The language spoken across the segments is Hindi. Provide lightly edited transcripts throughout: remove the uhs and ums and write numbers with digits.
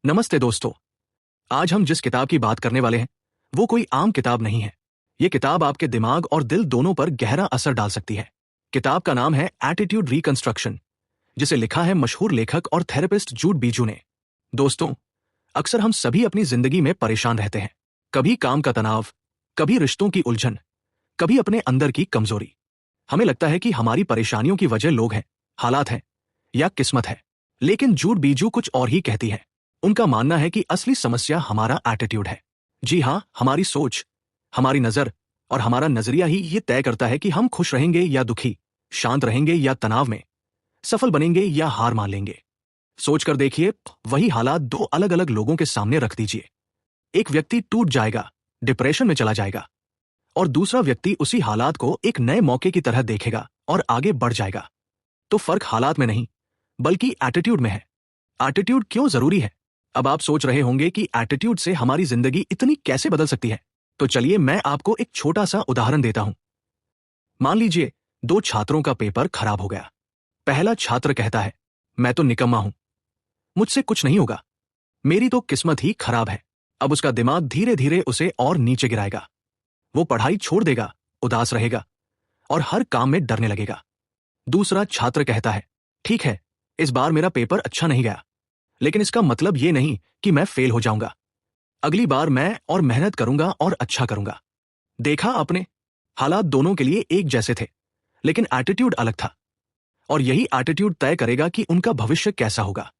नमस्ते दोस्तों। आज हम जिस किताब की बात करने वाले हैं वो कोई आम किताब नहीं है। ये किताब आपके दिमाग और दिल दोनों पर गहरा असर डाल सकती है। किताब का नाम है एटीट्यूड रिकंस्ट्रक्शन, जिसे लिखा है मशहूर लेखक और थेरेपिस्ट जूड बीजू ने। दोस्तों, अक्सर हम सभी अपनी जिंदगी में परेशान रहते हैं। कभी काम का तनाव, कभी रिश्तों की उलझन, कभी अपने अंदर की कमजोरी। हमें लगता है कि हमारी परेशानियों की वजह लोग हैं, हालात हैं या किस्मत है। लेकिन जूड बीजू कुछ और ही कहती है। उनका मानना है कि असली समस्या हमारा एटीट्यूड है। जी हाँ, हमारी सोच, हमारी नजर और हमारा नजरिया ही ये तय करता है कि हम खुश रहेंगे या दुखी, शांत रहेंगे या तनाव में, सफल बनेंगे या हार मान लेंगे। सोच कर देखिए, वही हालात दो अलग अलग लोगों के सामने रख दीजिए। एक व्यक्ति टूट जाएगा, डिप्रेशन में चला जाएगा, और दूसरा व्यक्ति उसी हालात को एक नए मौके की तरह देखेगा और आगे बढ़ जाएगा। तो फर्क हालात में नहीं, बल्कि एटीट्यूड में है। एटीट्यूड क्यों जरूरी है? अब आप सोच रहे होंगे कि एटीट्यूड से हमारी जिंदगी इतनी कैसे बदल सकती है। तो चलिए मैं आपको एक छोटा सा उदाहरण देता हूं। मान लीजिए, दो छात्रों का पेपर खराब हो गया। पहला छात्र कहता है, मैं तो निकम्मा हूं, मुझसे कुछ नहीं होगा, मेरी तो किस्मत ही खराब है। अब उसका दिमाग धीरे धीरे उसे और नीचे गिराएगा। वो पढ़ाई छोड़ देगा, उदास रहेगा और हर काम में डरने लगेगा। दूसरा छात्र कहता है, ठीक है, इस बार मेरा पेपर अच्छा नहीं गया, लेकिन इसका मतलब ये नहीं कि मैं फेल हो जाऊंगा। अगली बार मैं और मेहनत करूंगा और अच्छा करूंगा। देखा आपने, हालात दोनों के लिए एक जैसे थे, लेकिन एटीट्यूड अलग था। और यही एटीट्यूड तय करेगा कि उनका भविष्य कैसा होगा।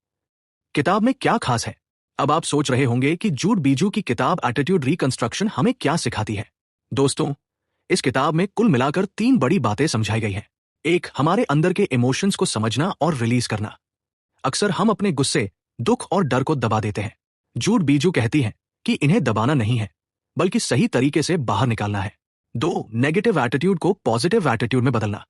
किताब में क्या खास है? अब आप सोच रहे होंगे कि जूड बीजू की किताब एटीट्यूड रिकंस्ट्रक्शन हमें क्या सिखाती है। दोस्तों, इस किताब में कुल मिलाकर तीन बड़ी बातें समझाई गई हैं। एक, हमारे अंदर के इमोशंस को समझना और रिलीज करना। अक्सर हम अपने गुस्से, दुख और डर को दबा देते हैं। जूड बीजू कहती हैं कि इन्हें दबाना नहीं है, बल्कि सही तरीके से बाहर निकालना है। दो, नेगेटिव एटीट्यूड को पॉजिटिव एटीट्यूड में बदलना।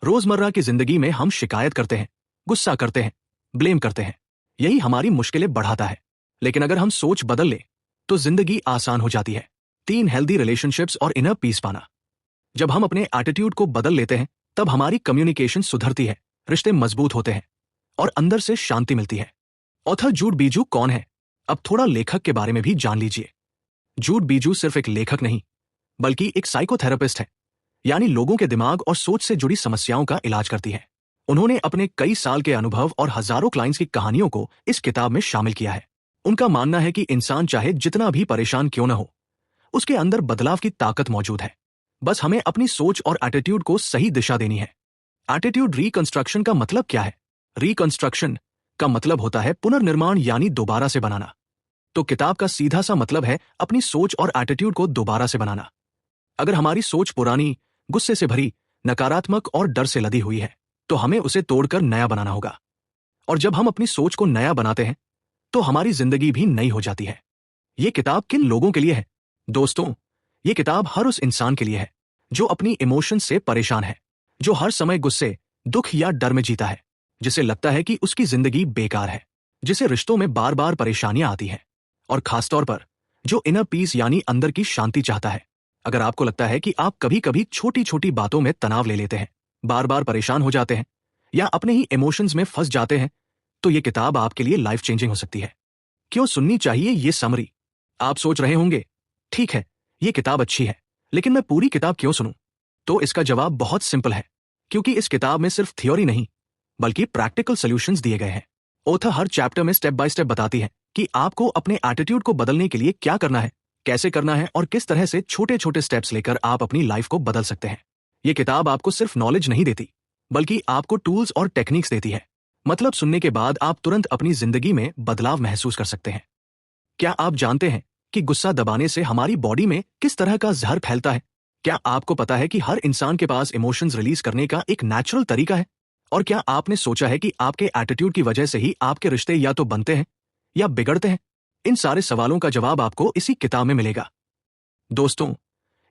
रोजमर्रा की जिंदगी में हम शिकायत करते हैं, गुस्सा करते हैं, ब्लेम करते हैं। यही हमारी मुश्किलें बढ़ाता है। लेकिन अगर हम सोच बदल ले तो जिंदगी आसान हो जाती है। तीन, हेल्दी रिलेशनशिप्स और इनर पीस पाना। जब हम अपने एटीट्यूड को बदल लेते हैं तब हमारी कम्युनिकेशन सुधरती है, रिश्ते मजबूत होते हैं और अंदर से शांति मिलती है। ऑथर जूड बीजू कौन है? अब थोड़ा लेखक के बारे में भी जान लीजिए। जूड बीजू सिर्फ एक लेखक नहीं, बल्कि एक साइकोथेरेपिस्ट है, यानी लोगों के दिमाग और सोच से जुड़ी समस्याओं का इलाज करती है। उन्होंने अपने कई साल के अनुभव और हजारों क्लाइंट्स की कहानियों को इस किताब में शामिल किया है। उनका मानना है कि इंसान चाहे जितना भी परेशान क्यों न हो, उसके अंदर बदलाव की ताकत मौजूद है। बस हमें अपनी सोच और एटीट्यूड को सही दिशा देनी है। एटीट्यूड रिकंस्ट्रक्शन का मतलब क्या है? रिकंस्ट्रक्शन का मतलब होता है पुनर्निर्माण, यानी दोबारा से बनाना। तो किताब का सीधा सा मतलब है अपनी सोच और एटीट्यूड को दोबारा से बनाना। अगर हमारी सोच पुरानी, गुस्से से भरी, नकारात्मक और डर से लदी हुई है, तो हमें उसे तोड़कर नया बनाना होगा। और जब हम अपनी सोच को नया बनाते हैं तो हमारी जिंदगी भी नई हो जाती है। ये किताब किन लोगों के लिए है? दोस्तों, ये किताब हर उस इंसान के लिए है जो अपनी इमोशन से परेशान है, जो हर समय गुस्से, दुख या डर में जीता है, जिसे लगता है कि उसकी जिंदगी बेकार है, जिसे रिश्तों में बार बार परेशानियां आती हैं, और खासतौर पर जो इनर पीस यानी अंदर की शांति चाहता है। अगर आपको लगता है कि आप कभी कभी छोटी छोटी बातों में तनाव ले लेते हैं, बार बार परेशान हो जाते हैं या अपने ही इमोशंस में फंस जाते हैं, तो ये किताब आपके लिए लाइफ चेंजिंग हो सकती है। क्यों सुननी चाहिए ये समरी? आप सोच रहे होंगे, ठीक है, ये किताब अच्छी है, लेकिन मैं पूरी किताब क्यों सुनूं? तो इसका जवाब बहुत सिंपल है, क्योंकि इस किताब में सिर्फ थ्योरी नहीं, बल्कि प्रैक्टिकल सॉल्यूशंस दिए गए हैं। ऑथर हर चैप्टर में स्टेप बाय स्टेप बताती है कि आपको अपने एटीट्यूड को बदलने के लिए क्या करना है, कैसे करना है और किस तरह से छोटे छोटे स्टेप्स लेकर आप अपनी लाइफ को बदल सकते हैं। ये किताब आपको सिर्फ नॉलेज नहीं देती, बल्कि आपको टूल्स और टेक्निक्स देती है। मतलब सुनने के बाद आप तुरंत अपनी जिंदगी में बदलाव महसूस कर सकते हैं। क्या आप जानते हैं कि गुस्सा दबाने से हमारी बॉडी में किस तरह का जहर फैलता है? क्या आपको पता है कि हर इंसान के पास इमोशंस रिलीज करने का एक नेचुरल तरीका है? और क्या आपने सोचा है कि आपके एटीट्यूड की वजह से ही आपके रिश्ते या तो बनते हैं या बिगड़ते हैं? इन सारे सवालों का जवाब आपको इसी किताब में मिलेगा। दोस्तों,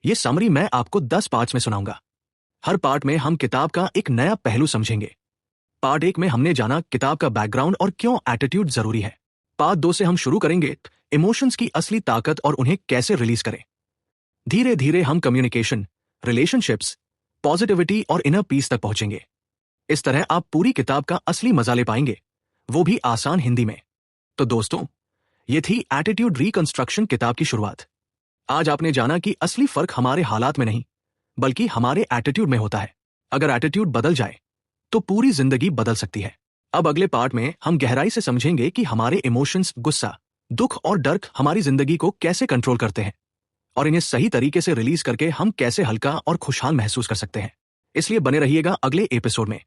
ये समरी मैं आपको 10 पार्ट्स में सुनाऊंगा। हर पार्ट में हम किताब का एक नया पहलू समझेंगे। पार्ट 1 में हमने जाना किताब का बैकग्राउंड और क्यों एटीट्यूड जरूरी है। पार्ट 2 से हम शुरू करेंगे इमोशंस की असली ताकत और उन्हें कैसे रिलीज करें। धीरे धीरे हम कम्युनिकेशन, रिलेशनशिप्स, पॉजिटिविटी और इनर पीस तक पहुंचेंगे। इस तरह आप पूरी किताब का असली मजा ले पाएंगे, वो भी आसान हिंदी में। तो दोस्तों, ये थी एटीट्यूड रिकंस्ट्रक्शन किताब की शुरुआत। आज आपने जाना कि असली फर्क हमारे हालात में नहीं बल्कि हमारे एटीट्यूड में होता है। अगर एटीट्यूड बदल जाए तो पूरी जिंदगी बदल सकती है। अब अगले पार्ट में हम गहराई से समझेंगे कि हमारे इमोशंस, गुस्सा, दुख और डर हमारी जिंदगी को कैसे कंट्रोल करते हैं और इन्हें सही तरीके से रिलीज करके हम कैसे हल्का और खुशहाल महसूस कर सकते हैं। इसलिए बने रहिएगा अगले एपिसोड में,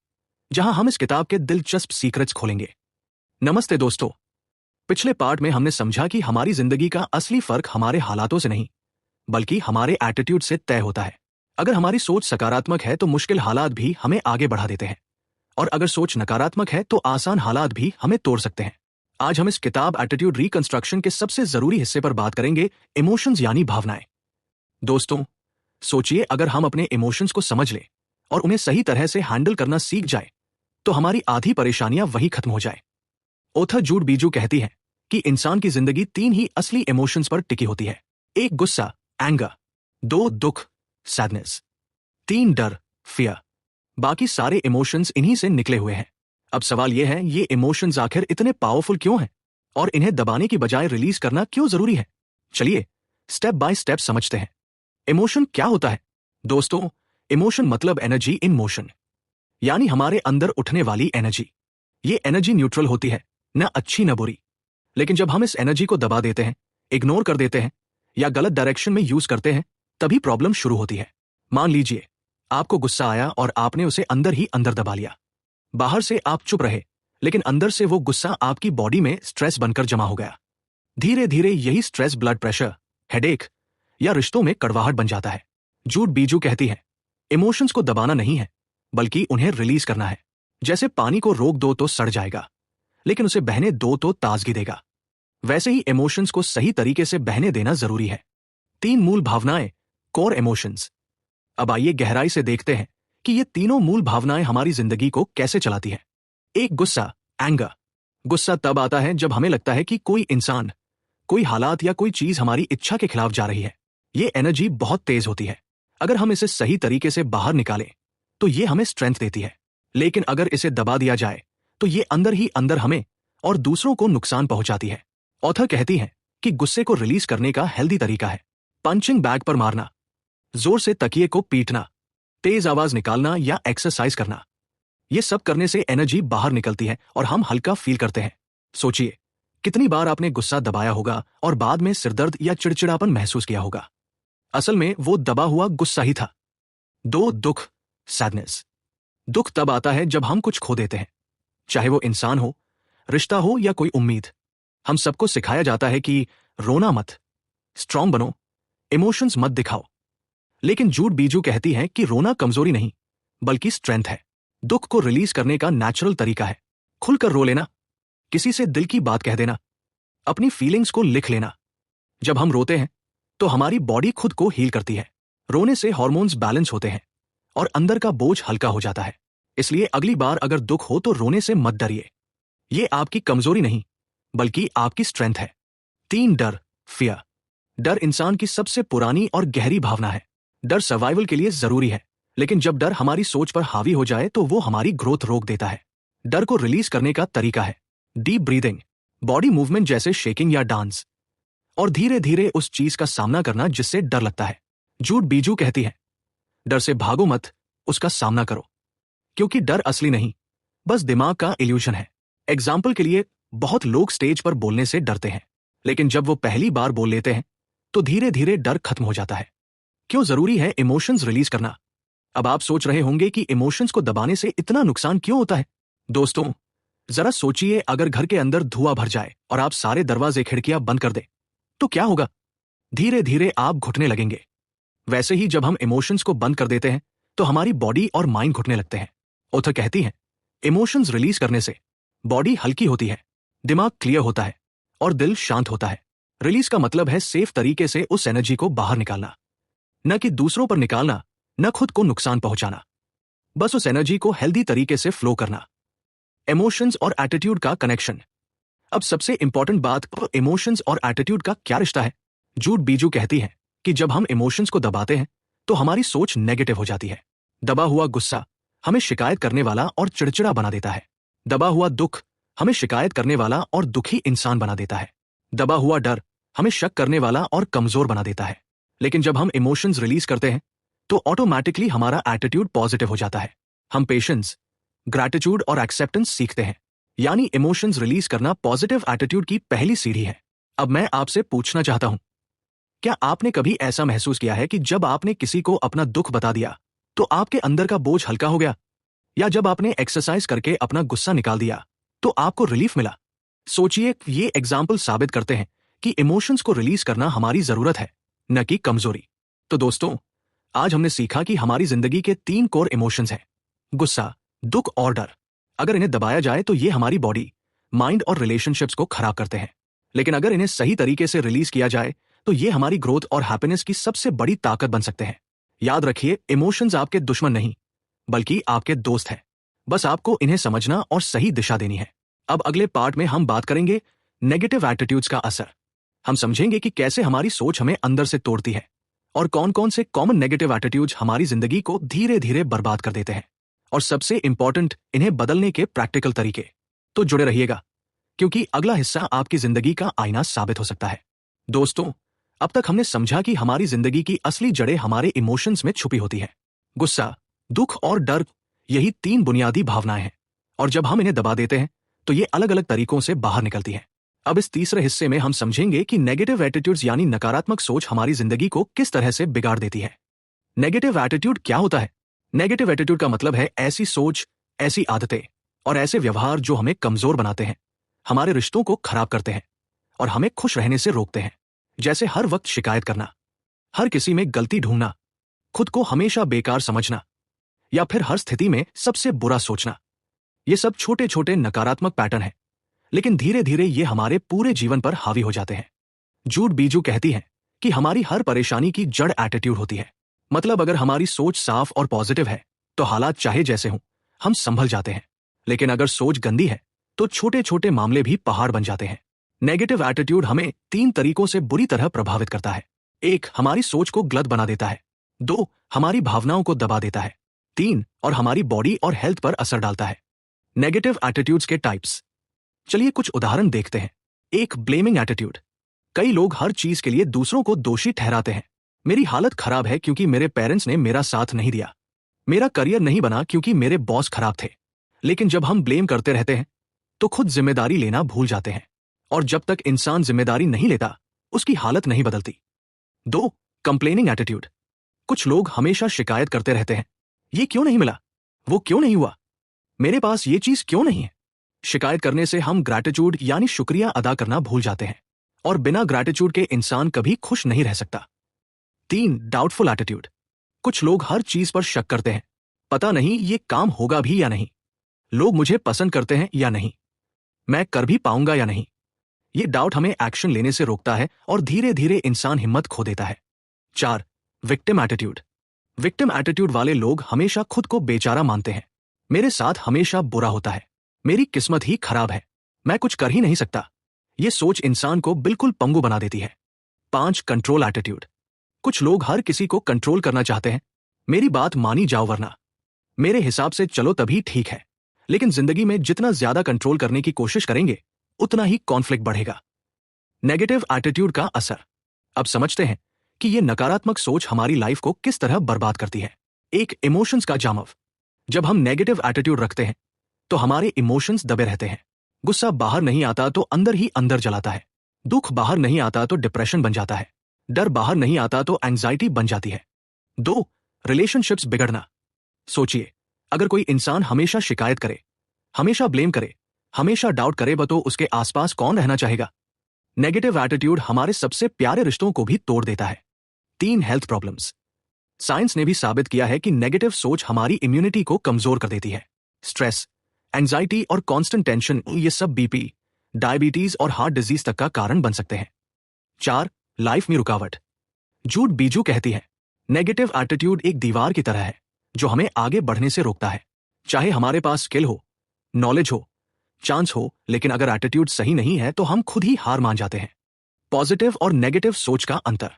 जहां हम इस किताब के दिलचस्प सीक्रेट्स खोलेंगे। नमस्ते दोस्तों, पिछले पार्ट में हमने समझा कि हमारी जिंदगी का असली फर्क हमारे हालातों से नहीं बल्कि हमारे एटीट्यूड से तय होता है। अगर हमारी सोच सकारात्मक है तो मुश्किल हालात भी हमें आगे बढ़ा देते हैं, और अगर सोच नकारात्मक है तो आसान हालात भी हमें तोड़ सकते हैं। आज हम इस किताब एटीट्यूड रिकंस्ट्रक्शन के सबसे जरूरी हिस्से पर बात करेंगे, इमोशंस यानी भावनाएं। दोस्तों, सोचिए, अगर हम अपने इमोशंस को समझ लें और उन्हें सही तरह से हैंडल करना सीख जाए तो हमारी आधी परेशानियां वहीं खत्म हो जाए। ऑथर जूड बीजू कहती है कि इंसान की जिंदगी 3 ही असली इमोशंस पर टिकी होती है। 1 गुस्सा, एंगर, 2 दुख, सैडनेस, 3 डर, फियर। बाकी सारे इमोशंस इन्हीं से निकले हुए हैं। अब सवाल यह है, ये इमोशंस आखिर इतने पावरफुल क्यों हैं और इन्हें दबाने की बजाय रिलीज करना क्यों जरूरी है? चलिए स्टेप बाय स्टेप समझते हैं। इमोशन क्या होता है? दोस्तों, इमोशन मतलब एनर्जी इन मोशन, यानी हमारे अंदर उठने वाली एनर्जी। ये एनर्जी न्यूट्रल होती है, न अच्छी न बुरी। लेकिन जब हम इस एनर्जी को दबा देते हैं, इग्नोर कर देते हैं या गलत डायरेक्शन में यूज करते हैं, तभी प्रॉब्लम शुरू होती है। मान लीजिए आपको गुस्सा आया और आपने उसे अंदर ही अंदर दबा लिया। बाहर से आप चुप रहे, लेकिन अंदर से वो गुस्सा आपकी बॉडी में स्ट्रेस बनकर जमा हो गया। धीरे धीरे यही स्ट्रेस ब्लड प्रेशर, हेडेक या रिश्तों में कड़वाहट बन जाता है। जूड बीजू कहती है, इमोशंस को दबाना नहीं है बल्कि उन्हें रिलीज करना है। जैसे पानी को रोक दो तो सड़ जाएगा, लेकिन उसे बहने दो तो ताजगी देगा। वैसे ही इमोशंस को सही तरीके से बहने देना जरूरी है। 3 मूल भावनाएं, कोर इमोशंस। अब आइए गहराई से देखते हैं कि ये तीनों मूल भावनाएं हमारी जिंदगी को कैसे चलाती है। 1 गुस्सा, एंगर। गुस्सा तब आता है जब हमें लगता है कि कोई इंसान, कोई हालात या कोई चीज हमारी इच्छा के खिलाफ जा रही है। ये एनर्जी बहुत तेज होती है। अगर हम इसे सही तरीके से बाहर निकालें तो ये हमें स्ट्रेंथ देती है, लेकिन अगर इसे दबा दिया जाए तो ये अंदर ही अंदर हमें और दूसरों को नुकसान पहुंचाती है। ऑथर कहती है कि गुस्से को रिलीज करने का हेल्दी तरीका है पंचिंग बैग पर मारना, जोर से तकिए को पीटना, तेज आवाज निकालना या एक्सरसाइज करना। ये सब करने से एनर्जी बाहर निकलती है और हम हल्का फील करते हैं। सोचिए, कितनी बार आपने गुस्सा दबाया होगा और बाद में सिरदर्द या चिड़चिड़ापन महसूस किया होगा। असल में वो दबा हुआ गुस्सा ही था। 2 दुख, सैडनेस। दुख तब आता है जब हम कुछ खो देते हैं, चाहे वो इंसान हो, रिश्ता हो या कोई उम्मीद। हम सबको सिखाया जाता है कि रोना मत, स्ट्रांग बनो, इमोशंस मत दिखाओ। लेकिन जूड बीजू कहती है कि रोना कमजोरी नहीं बल्कि स्ट्रेंथ है। दुख को रिलीज करने का नेचुरल तरीका है खुलकर रो लेना, किसी से दिल की बात कह देना, अपनी फीलिंग्स को लिख लेना। जब हम रोते हैं तो हमारी बॉडी खुद को हील करती है। रोने से हार्मोन्स बैलेंस होते हैं और अंदर का बोझ हल्का हो जाता है। इसलिए अगली बार अगर दुख हो तो रोने से मत डरिए। ये आपकी कमजोरी नहीं बल्कि आपकी स्ट्रेंथ है। 3 डर, फियर। डर इंसान की सबसे पुरानी और गहरी भावना है। डर सर्वाइवल के लिए जरूरी है, लेकिन जब डर हमारी सोच पर हावी हो जाए तो वो हमारी ग्रोथ रोक देता है। डर को रिलीज करने का तरीका है डीप ब्रीदिंग, बॉडी मूवमेंट जैसे शेकिंग या डांस, और धीरे धीरे उस चीज का सामना करना जिससे डर लगता है। जूड बीजू कहती है, डर से भागो मत, उसका सामना करो, क्योंकि डर असली नहीं, बस दिमाग का इल्यूजन है। एग्जाम्पल के लिए, बहुत लोग स्टेज पर बोलने से डरते हैं, लेकिन जब वो पहली बार बोल लेते हैं तो धीरे धीरे डर खत्म हो जाता है। क्यों जरूरी है इमोशंस रिलीज करना? अब आप सोच रहे होंगे कि इमोशंस को दबाने से इतना नुकसान क्यों होता है। दोस्तों, जरा सोचिए, अगर घर के अंदर धुआं भर जाए और आप सारे दरवाजे खिड़कियां बंद कर दें तो क्या होगा? धीरे धीरे आप घुटने लगेंगे। वैसे ही जब हम इमोशंस को बंद कर देते हैं तो हमारी बॉडी और माइंड घुटने लगते हैं। ऑथर कहती है, इमोशंस रिलीज करने से बॉडी हल्की होती है, दिमाग क्लियर होता है और दिल शांत होता है। रिलीज का मतलब है सेफ तरीके से उस एनर्जी को बाहर निकालना, न कि दूसरों पर निकालना, न खुद को नुकसान पहुंचाना। बस उस एनर्जी को हेल्दी तरीके से फ्लो करना। इमोशंस और एटीट्यूड का कनेक्शन। अब सबसे इंपॉर्टेंट बात, इमोशंस और एटीट्यूड का क्या रिश्ता है? जूड बीजू कहती है कि जब हम इमोशंस को दबाते हैं तो हमारी सोच नेगेटिव हो जाती है। दबा हुआ गुस्सा हमें शिकायत करने वाला और चिड़चिड़ा बना देता है। दबा हुआ दुख हमें शिकायत करने वाला और दुखी इंसान बना देता है। दबा हुआ डर हमें शक करने वाला और कमजोर बना देता है, लेकिन जब हम इमोशंस रिलीज करते हैं तो ऑटोमेटिकली हमारा एटीट्यूड पॉजिटिव हो जाता है। हम पेशेंस, ग्रैटिट्यूड और एक्सेप्टेंस सीखते हैं। यानी इमोशंस रिलीज करना पॉजिटिव एटीट्यूड की पहली सीढ़ी है। अब मैं आपसे पूछना चाहता हूं, क्या आपने कभी ऐसा महसूस किया है कि जब आपने किसी को अपना दुख बता दिया तो आपके अंदर का बोझ हल्का हो गया? या जब आपने एक्सरसाइज करके अपना गुस्सा निकाल दिया तो आपको रिलीफ मिला? सोचिए, ये एग्जाम्पल साबित करते हैं कि इमोशंस को रिलीज करना हमारी जरूरत है, न कि कमजोरी। तो दोस्तों, आज हमने सीखा कि हमारी जिंदगी के 3 कोर इमोशंस हैं, गुस्सा, दुख और डर। अगर इन्हें दबाया जाए तो ये हमारी बॉडी, माइंड और रिलेशनशिप्स को खराब करते हैं, लेकिन अगर इन्हें सही तरीके से रिलीज किया जाए तो ये हमारी ग्रोथ और हैप्पीनेस की सबसे बड़ी ताकत बन सकते हैं। याद रखिए, इमोशंस आपके दुश्मन नहीं बल्कि आपके दोस्त हैं। बस आपको इन्हें समझना और सही दिशा देनी है। अब अगले पार्ट में हम बात करेंगे नेगेटिव एटीट्यूड्स का असर। हम समझेंगे कि कैसे हमारी सोच हमें अंदर से तोड़ती है और कौन कौन से कॉमन नेगेटिव एटीट्यूड्स हमारी जिंदगी को धीरे धीरे बर्बाद कर देते हैं, और सबसे इंपॉर्टेंट, इन्हें बदलने के प्रैक्टिकल तरीके। तो जुड़े रहिएगा, क्योंकि अगला हिस्सा आपकी जिंदगी का आईना साबित हो सकता है। दोस्तों, अब तक हमने समझा कि हमारी जिंदगी की असली जड़ें हमारे इमोशंस में छुपी होती हैं। गुस्सा, दुख और डर, यही 3 बुनियादी भावनाएं हैं, और जब हम इन्हें दबा देते हैं तो ये अलग अलग तरीकों से बाहर निकलती हैं। अब इस तीसरे हिस्से में हम समझेंगे कि नेगेटिव एटीट्यूड्स यानी नकारात्मक सोच हमारी जिंदगी को किस तरह से बिगाड़ देती है। नेगेटिव एटीट्यूड क्या होता है? नेगेटिव एटीट्यूड का मतलब है ऐसी सोच, ऐसी आदतें और ऐसे व्यवहार जो हमें कमजोर बनाते हैं, हमारे रिश्तों को खराब करते हैं और हमें खुश रहने से रोकते हैं। जैसे हर वक्त शिकायत करना, हर किसी में गलती ढूंढना, खुद को हमेशा बेकार समझना, या फिर हर स्थिति में सबसे बुरा सोचना। ये सब छोटे छोटे नकारात्मक पैटर्न हैं, लेकिन धीरे धीरे ये हमारे पूरे जीवन पर हावी हो जाते हैं। जूड बीजू कहती हैं कि हमारी हर परेशानी की जड़ एटीट्यूड होती है। मतलब अगर हमारी सोच साफ और पॉजिटिव है तो हालात चाहे जैसे हों, हम संभल जाते हैं, लेकिन अगर सोच गंदी है तो छोटे छोटे मामले भी पहाड़ बन जाते हैं। नेगेटिव एटीट्यूड हमें 3 तरीकों से बुरी तरह प्रभावित करता है। 1, हमारी सोच को गलत बना देता है। 2, हमारी भावनाओं को दबा देता है। 3, और हमारी बॉडी और हेल्थ पर असर डालता है। नेगेटिव एटीट्यूड्स के टाइप्स। चलिए कुछ उदाहरण देखते हैं। 1, ब्लेमिंग एटीट्यूड। कई लोग हर चीज के लिए दूसरों को दोषी ठहराते हैं। मेरी हालत खराब है क्योंकि मेरे पेरेंट्स ने मेरा साथ नहीं दिया। मेरा करियर नहीं बना क्योंकि मेरे बॉस खराब थे। लेकिन जब हम ब्लेम करते रहते हैं तो खुद जिम्मेदारी लेना भूल जाते हैं, और जब तक इंसान जिम्मेदारी नहीं लेता उसकी हालत नहीं बदलती। 2, कंप्लेनिंग एटीट्यूड। कुछ लोग हमेशा शिकायत करते रहते हैं, ये क्यों नहीं मिला, वो क्यों नहीं हुआ, मेरे पास ये चीज क्यों नहीं है। शिकायत करने से हम ग्रैटिट्यूड यानी शुक्रिया अदा करना भूल जाते हैं, और बिना ग्रैटिट्यूड के इंसान कभी खुश नहीं रह सकता। 3, डाउटफुल एटीट्यूड। कुछ लोग हर चीज पर शक करते हैं, पता नहीं ये काम होगा भी या नहीं, लोग मुझे पसंद करते हैं या नहीं, मैं कर भी पाऊंगा या नहीं। ये डाउट हमें एक्शन लेने से रोकता है और धीरे धीरे इंसान हिम्मत खो देता है। 4, विक्टिम एटीट्यूड। विक्टिम एटीट्यूड वाले लोग हमेशा खुद को बेचारा मानते हैं। मेरे साथ हमेशा बुरा होता है, मेरी किस्मत ही खराब है, मैं कुछ कर ही नहीं सकता। ये सोच इंसान को बिल्कुल पंगु बना देती है। 5, कंट्रोल एटीट्यूड। कुछ लोग हर किसी को कंट्रोल करना चाहते हैं, मेरी बात मानी जाओ वरना, मेरे हिसाब से चलो तभी ठीक है। लेकिन जिंदगी में जितना ज्यादा कंट्रोल करने की कोशिश करेंगे उतना ही कॉन्फ्लिक्ट बढ़ेगा। नेगेटिव एटीट्यूड का असर। अब समझते हैं कि यह नकारात्मक सोच हमारी लाइफ को किस तरह बर्बाद करती है। 1, इमोशंस का जामव। जब हम नेगेटिव एटीट्यूड रखते हैं तो हमारे इमोशंस दबे रहते हैं। गुस्सा बाहर नहीं आता तो अंदर ही अंदर जलाता है, दुख बाहर नहीं आता तो डिप्रेशन बन जाता है, डर बाहर नहीं आता तो एंजाइटी बन जाती है। 2, रिलेशनशिप्स बिगड़ना। सोचिए, अगर कोई इंसान हमेशा शिकायत करे, हमेशा ब्लेम करे, हमेशा डाउट करे तो उसके आसपास कौन रहना चाहेगा। नेगेटिव एटीट्यूड हमारे सबसे प्यारे रिश्तों को भी तोड़ देता है। 3, हेल्थ प्रॉब्लम्स। साइंस ने भी साबित किया है कि नेगेटिव सोच हमारी इम्यूनिटी को कमजोर कर देती है। स्ट्रेस, एंजाइटी और कांस्टेंट टेंशन, ये सब बीपी, डायबिटीज और हार्ट डिजीज तक का कारण बन सकते हैं। 4, लाइफ में रुकावट। जूड बीजू कहती है, नेगेटिव एटीट्यूड एक दीवार की तरह है जो हमें आगे बढ़ने से रोकता है। चाहे हमारे पास स्किल हो, नॉलेज हो, चांस हो, लेकिन अगर एटीट्यूड सही नहीं है तो हम खुद ही हार मान जाते हैं। पॉजिटिव और नेगेटिव सोच का अंतर।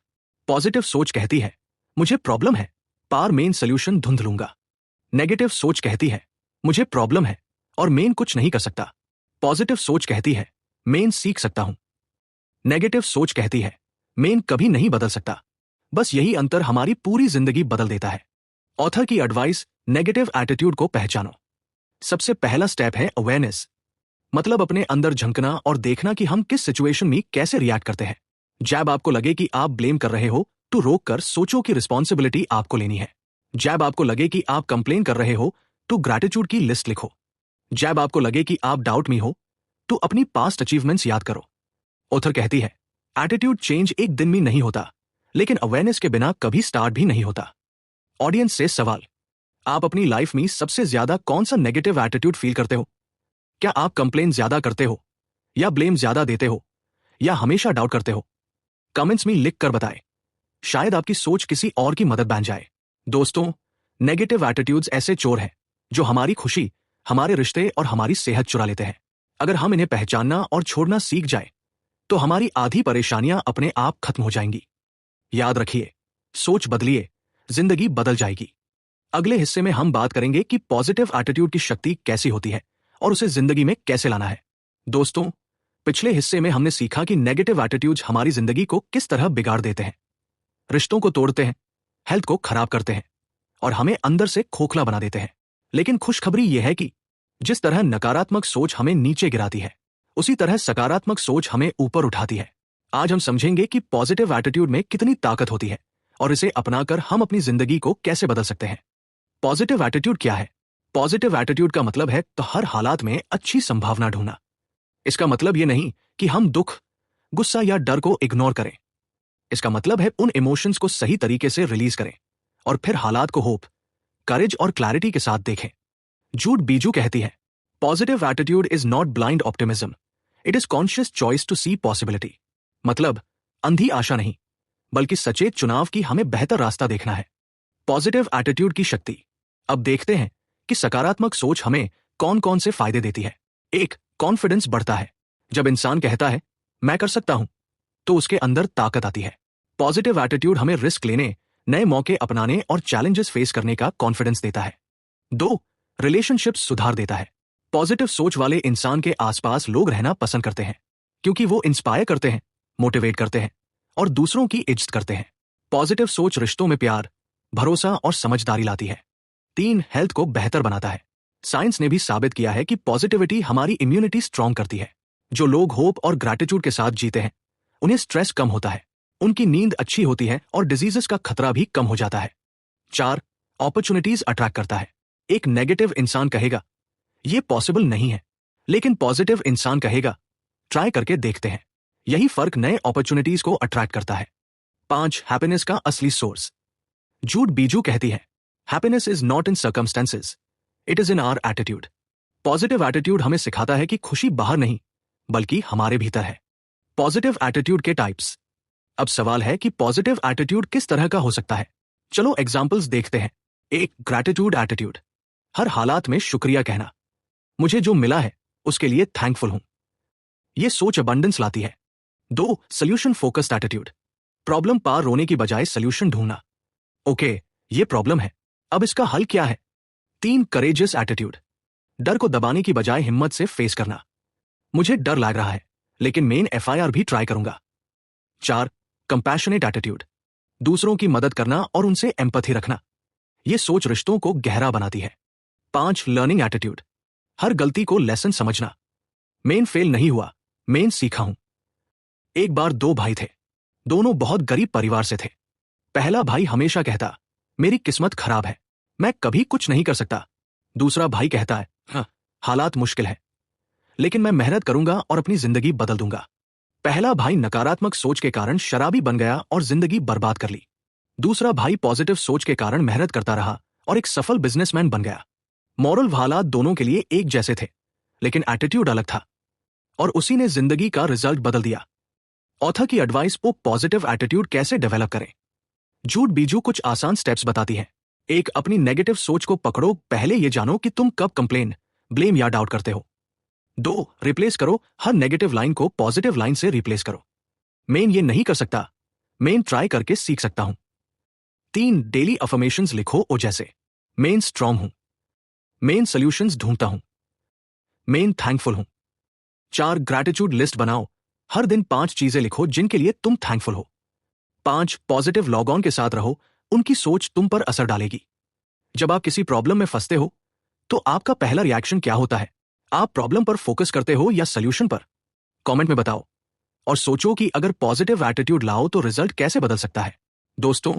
पॉजिटिव सोच कहती है, मुझे प्रॉब्लम है, पार मेन सोल्यूशन ढूंढ लूंगा। नेगेटिव सोच कहती है, मुझे प्रॉब्लम है और मेन कुछ नहीं कर सकता। पॉजिटिव सोच कहती है, मेन सीख सकता हूं। नेगेटिव सोच कहती है मेन कभी नहीं बदल सकता, बस यही अंतर हमारी पूरी जिंदगी बदल देता है। ऑथर की एडवाइस, नेगेटिव एटीट्यूड को पहचानो। सबसे पहला स्टेप है अवेयरनेस, मतलब अपने अंदर झंकना और देखना कि हम किस सिचुएशन में कैसे रिएक्ट करते हैं। जब आपको लगे कि आप ब्लेम कर रहे हो तो रोक कर सोचो कि रिस्पॉन्सिबिलिटी आपको लेनी है। जब आपको लगे कि आप कंप्लेन कर रहे हो तो ग्रैटिट्यूड की लिस्ट लिखो। जब आपको लगे कि आप डाउट में हो तो अपनी पास्ट अचीवमेंट्स याद करो। ऑथर कहती है एटीट्यूड चेंज एक दिन में नहीं होता, लेकिन अवेयरनेस के बिना कभी स्टार्ट भी नहीं होता। ऑडियंस से सवाल, आप अपनी लाइफ में सबसे ज्यादा कौन सा नेगेटिव एटीट्यूड फील करते हो? क्या आप कंप्लेन ज्यादा करते हो, या ब्लेम ज्यादा देते हो, या हमेशा डाउट करते हो? कमेंट्स में लिख कर बताएं, शायद आपकी सोच किसी और की मदद बन जाए। दोस्तों, नेगेटिव एटीट्यूड्स ऐसे चोर हैं जो हमारी खुशी, हमारे रिश्ते और हमारी सेहत चुरा लेते हैं। अगर हम इन्हें पहचानना और छोड़ना सीख जाए तो हमारी आधी परेशानियां अपने आप खत्म हो जाएंगी। याद रखिए, सोच बदलिए, जिंदगी बदल जाएगी। अगले हिस्से में हम बात करेंगे कि पॉजिटिव एटीट्यूड की शक्ति कैसी होती है और उसे जिंदगी में कैसे लाना है। दोस्तों, पिछले हिस्से में हमने सीखा कि नेगेटिव एटीट्यूड्स हमारी जिंदगी को किस तरह बिगाड़ देते हैं, रिश्तों को तोड़ते हैं, हेल्थ को खराब करते हैं और हमें अंदर से खोखला बना देते हैं। लेकिन खुशखबरी यह है कि जिस तरह नकारात्मक सोच हमें नीचे गिराती है, उसी तरह सकारात्मक सोच हमें ऊपर उठाती है। आज हम समझेंगे कि पॉजिटिव एटीट्यूड में कितनी ताकत होती है और इसे अपनाकर हम अपनी जिंदगी को कैसे बदल सकते हैं। पॉजिटिव एटीट्यूड क्या है? पॉजिटिव एटीट्यूड का मतलब है तो हर हालात में अच्छी संभावना ढूंढना। इसका मतलब यह नहीं कि हम दुख, गुस्सा या डर को इग्नोर करें। इसका मतलब है उन इमोशंस को सही तरीके से रिलीज करें और फिर हालात को होप, करेज और क्लैरिटी के साथ देखें। जूड बीजू कहती है positive attitude is not blind optimism, it is conscious choice to see possibility. मतलब अंधी आशा नहीं, बल्कि सचेत चुनाव की हमें बेहतर रास्ता देखना है। पॉजिटिव एटीट्यूड की शक्ति। अब देखते हैं कि सकारात्मक सोच हमें कौन कौन से फायदे देती है। एक, कॉन्फिडेंस बढ़ता है। जब इंसान कहता है मैं कर सकता हूं, तो उसके अंदर ताकत आती है। पॉजिटिव एटीट्यूड हमें रिस्क लेने, नए मौके अपनाने और चैलेंजेस फेस करने का कॉन्फिडेंस देता है। दो, रिलेशनशिप्स सुधार देता है। पॉजिटिव सोच वाले इंसान के आसपास लोग रहना पसंद करते हैं, क्योंकि वो इंस्पायर करते हैं, मोटिवेट करते हैं और दूसरों की इज्जत करते हैं। पॉजिटिव सोच रिश्तों में प्यार, भरोसा और समझदारी लाती है। तीन, हेल्थ को बेहतर बनाता है। साइंस ने भी साबित किया है कि पॉजिटिविटी हमारी इम्यूनिटी स्ट्रांग करती है। जो लोग होप और ग्रैटिट्यूड के साथ जीते हैं, उन्हें स्ट्रेस कम होता है, उनकी नींद अच्छी होती है और डिजीजेस का खतरा भी कम हो जाता है। चार, अपॉर्चुनिटीज अट्रैक्ट करता है। एक नेगेटिव इंसान कहेगा ये पॉसिबल नहीं है, लेकिन पॉजिटिव इंसान कहेगा ट्राई करके देखते हैं। यही फर्क नए अपॉर्चुनिटीज को अट्रैक्ट करता है। पांच, हैप्पीनेस का असली सोर्स। जूड बीजू कहती है happiness is not in circumstances, it is in our attitude. Positive attitude हमें सिखाता है कि खुशी बाहर नहीं, बल्कि हमारे भीतर है। पॉजिटिव एटीट्यूड के टाइप्स। अब सवाल है कि पॉजिटिव एटीट्यूड किस तरह का हो सकता है। चलो एग्जांपल्स देखते हैं। एक, ग्रैटिट्यूड एटीट्यूड। हर हालात में शुक्रिया कहना, मुझे जो मिला है उसके लिए थैंकफुल हूं। यह सोच अबंडेंस लाती है। दो, सोल्यूशन फोकस्ड एटीट्यूड। प्रॉब्लम पार रोने की बजाय सोल्यूशन ढूंढना। ओके, ये प्रॉब्लम है, अब इसका हल क्या है। तीन, करेजियस एटीट्यूड। डर को दबाने की बजाय हिम्मत से फेस करना, मुझे डर लग रहा है लेकिन मेन एफआईआर भी ट्राई करूंगा। चार, कंपैशनेट एटीट्यूड। दूसरों की मदद करना और उनसे एम्पैथी रखना, यह सोच रिश्तों को गहरा बनाती है। पांच, लर्निंग एटीट्यूड। हर गलती को लेसन समझना, मेन फेल नहीं हुआ, मेन सीखा हूं। एक बार दो भाई थे, दोनों बहुत गरीब परिवार से थे। पहला भाई हमेशा कहता मेरी किस्मत खराब है, मैं कभी कुछ नहीं कर सकता। दूसरा भाई कहता है हाँ, हालात मुश्किल है, लेकिन मैं मेहनत करूंगा और अपनी जिंदगी बदल दूंगा। पहला भाई नकारात्मक सोच के कारण शराबी बन गया और जिंदगी बर्बाद कर ली। दूसरा भाई पॉजिटिव सोच के कारण मेहनत करता रहा और एक सफल बिजनेसमैन बन गया। मॉरल हालात दोनों के लिए एक जैसे थे, लेकिन एटीट्यूड अलग था और उसी ने जिंदगी का रिजल्ट बदल दिया। ऑथर की एडवाइस को पॉजिटिव एटीट्यूड कैसे डेवलप करें। जूड बीजू कुछ आसान स्टेप्स बताती है। एक, अपनी नेगेटिव सोच को पकड़ो। पहले ये जानो कि तुम कब कंप्लेन, ब्लेम या डाउट करते हो। दो, रिप्लेस करो। हर नेगेटिव लाइन को पॉजिटिव लाइन से रिप्लेस करो। मेन ये नहीं कर सकता, मेन ट्राई करके सीख सकता हूं। तीन, डेली अफर्मेशंस लिखो। ओ जैसे मेन स्ट्रांग हूं, मेन सॉल्यूशंस ढूंढता हूं, मेन थैंकफुल हूं। चार, ग्रैटिट्यूड लिस्ट बनाओ। हर दिन 5 चीजें लिखो जिनके लिए तुम थैंकफुल हो। 5 पॉजिटिव लॉग ऑन के साथ रहो, उनकी सोच तुम पर असर डालेगी। जब आप किसी प्रॉब्लम में फंसते हो तो आपका पहला रिएक्शन क्या होता है? आप प्रॉब्लम पर फोकस करते हो या सॉल्यूशन पर? कमेंट में बताओ और सोचो कि अगर पॉजिटिव एटीट्यूड लाओ तो रिजल्ट कैसे बदल सकता है। दोस्तों,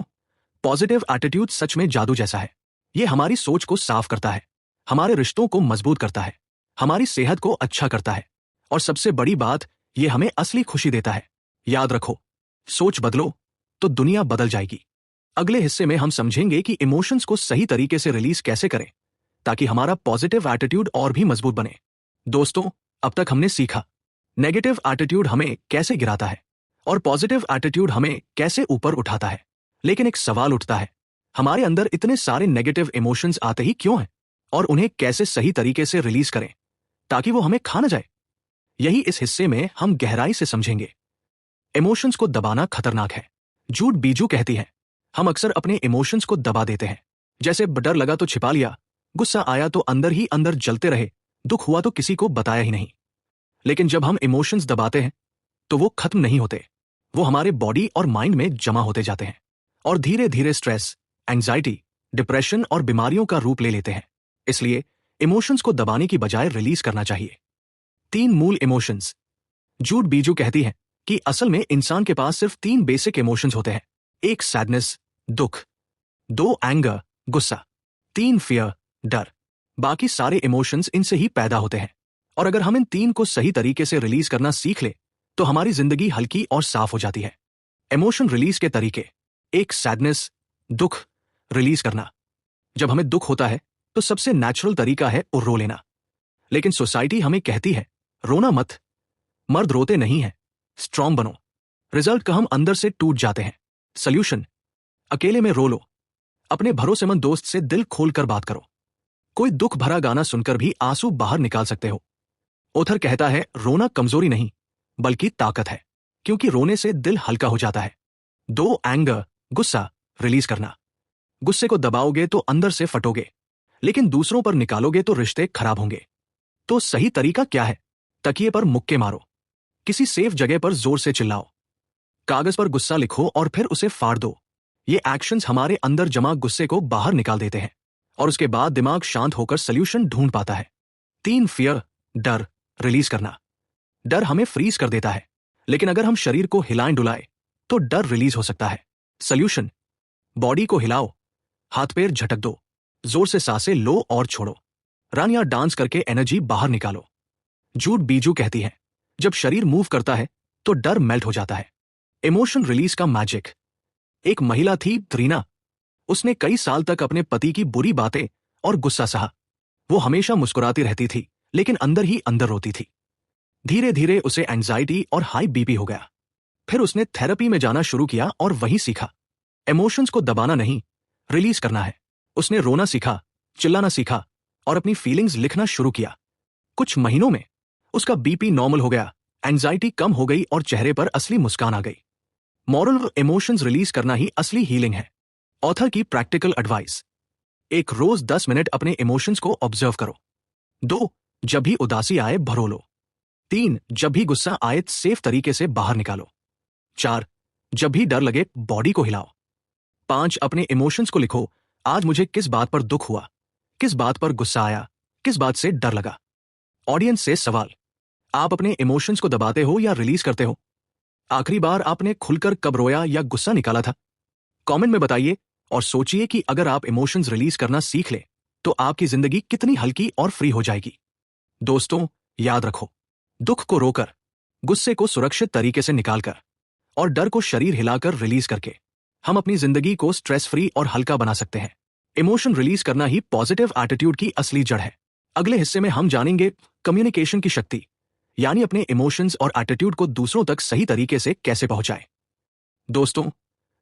पॉजिटिव एटीट्यूड सच में जादू जैसा है। यह हमारी सोच को साफ करता है, हमारे रिश्तों को मजबूत करता है, हमारी सेहत को अच्छा करता है और सबसे बड़ी बात, यह हमें असली खुशी देता है। याद रखो, सोच बदलो तो दुनिया बदल जाएगी। अगले हिस्से में हम समझेंगे कि इमोशंस को सही तरीके से रिलीज कैसे करें ताकि हमारा पॉजिटिव एटीट्यूड और भी मजबूत बने। दोस्तों, अब तक हमने सीखा नेगेटिव एटीट्यूड हमें कैसे गिराता है और पॉजिटिव एटीट्यूड हमें कैसे ऊपर उठाता है। लेकिन एक सवाल उठता है, हमारे अंदर इतने सारे नेगेटिव इमोशंस आते ही क्यों हैं और उन्हें कैसे सही तरीके से रिलीज करें ताकि वो हमें खा न जाए। यही इस हिस्से में हम गहराई से समझेंगे। इमोशंस को दबाना खतरनाक है। जूड बीजू कहती है, हम अक्सर अपने इमोशंस को दबा देते हैं। जैसे डर लगा तो छिपा लिया, गुस्सा आया तो अंदर ही अंदर जलते रहे, दुख हुआ तो किसी को बताया ही नहीं। लेकिन जब हम इमोशंस दबाते हैं तो वो खत्म नहीं होते, वो हमारे बॉडी और माइंड में जमा होते जाते हैं और धीरे धीरे स्ट्रेस, एंजाइटी, डिप्रेशन और बीमारियों का रूप ले लेते हैं। इसलिए इमोशंस को दबाने की बजाय रिलीज करना चाहिए। 3 मूल इमोशंस। जूड बीजू कहती है कि असल में इंसान के पास सिर्फ 3 बेसिक इमोशंस होते हैं। 1 सैडनेस, दुख, 2 एंगर, गुस्सा, 3 फियर, डर। बाकी सारे इमोशंस इनसे ही पैदा होते हैं और अगर हम इन 3 को सही तरीके से रिलीज करना सीख ले तो हमारी जिंदगी हल्की और साफ हो जाती है। इमोशन रिलीज के तरीके। 1 सैडनेस, दुख रिलीज करना। जब हमें दुख होता है तो सबसे नेचुरल तरीका है रो लेना। लेकिन सोसाइटी हमें कहती है, रोना मत, मर्द रोते नहीं है, स्ट्रांग बनो। रिजल्ट का हम अंदर से टूट जाते हैं। सॉल्यूशन, अकेले में रो लो, अपने भरोसेमंद दोस्त से दिल खोलकर बात करो। कोई दुख भरा गाना सुनकर भी आंसू बाहर निकाल सकते हो। ओथर कहता है, रोना कमजोरी नहीं बल्कि ताकत है, क्योंकि रोने से दिल हल्का हो जाता है। 2 एंगर, गुस्सा रिलीज करना। गुस्से को दबाओगे तो अंदर से फटोगे, लेकिन दूसरों पर निकालोगे तो रिश्ते खराब होंगे। तो सही तरीका क्या है? तकिए पर मुक्के मारो, किसी सेफ जगह पर जोर से चिल्लाओ, कागज पर गुस्सा लिखो और फिर उसे फाड़ दो। ये एक्शंस हमारे अंदर जमा गुस्से को बाहर निकाल देते हैं और उसके बाद दिमाग शांत होकर सॉल्यूशन ढूंढ पाता है। 3 फियर, डर रिलीज करना। डर हमें फ्रीज कर देता है, लेकिन अगर हम शरीर को हिलाएं डुलाएं तो डर रिलीज हो सकता है। सॉल्यूशन, बॉडी को हिलाओ, हाथ पैर झटक दो, जोर से सांसें लो और छोड़ो, रन या डांस करके एनर्जी बाहर निकालो। जूड बीजू कहती है, जब शरीर मूव करता है तो डर मेल्ट हो जाता है। इमोशन रिलीज का मैजिक। एक महिला थी त्रीना, उसने कई साल तक अपने पति की बुरी बातें और गुस्सा सहा। वो हमेशा मुस्कुराती रहती थी लेकिन अंदर ही अंदर रोती थी। धीरे धीरे उसे एंजाइटी और हाई बीपी हो गया। फिर उसने थेरेपी में जाना शुरू किया और वही सीखा, इमोशंस को दबाना नहीं, रिलीज करना है। उसने रोना सीखा, चिल्लाना सीखा और अपनी फीलिंग्स लिखना शुरू किया। कुछ महीनों में उसका बीपी नॉर्मल हो गया, एंजाइटी कम हो गई और चेहरे पर असली मुस्कान आ गई। मॉरल, इमोशंस रिलीज करना ही असली हीलिंग है। ऑथर की प्रैक्टिकल एडवाइस। 1 रोज 10 मिनट अपने इमोशंस को ऑब्जर्व करो। 2 जब भी उदासी आए भरो लो। 3 जब भी गुस्सा आए सेफ तरीके से बाहर निकालो। 4 जब भी डर लगे बॉडी को हिलाओ। 5 अपने इमोशंस को लिखो, आज मुझे किस बात पर दुख हुआ, किस बात पर गुस्सा आया, किस बात से डर लगा। ऑडियंस से सवाल, आप अपने इमोशंस को दबाते हो या रिलीज करते हो? आखिरी बार आपने खुलकर कब रोया या गुस्सा निकाला था? कमेंट में बताइए और सोचिए कि अगर आप इमोशंस रिलीज करना सीख ले तो आपकी जिंदगी कितनी हल्की और फ्री हो जाएगी। दोस्तों, याद रखो, दुख को रोकर, गुस्से को सुरक्षित तरीके से निकालकर और डर को शरीर हिलाकर रिलीज करके हम अपनी जिंदगी को स्ट्रेस फ्री और हल्का बना सकते हैं। इमोशन रिलीज करना ही पॉजिटिव एटीट्यूड की असली जड़ है। अगले हिस्से में हम जानेंगे कम्युनिकेशन की शक्ति, यानी अपने इमोशंस और एटीट्यूड को दूसरों तक सही तरीके से कैसे पहुंचाएं। दोस्तों,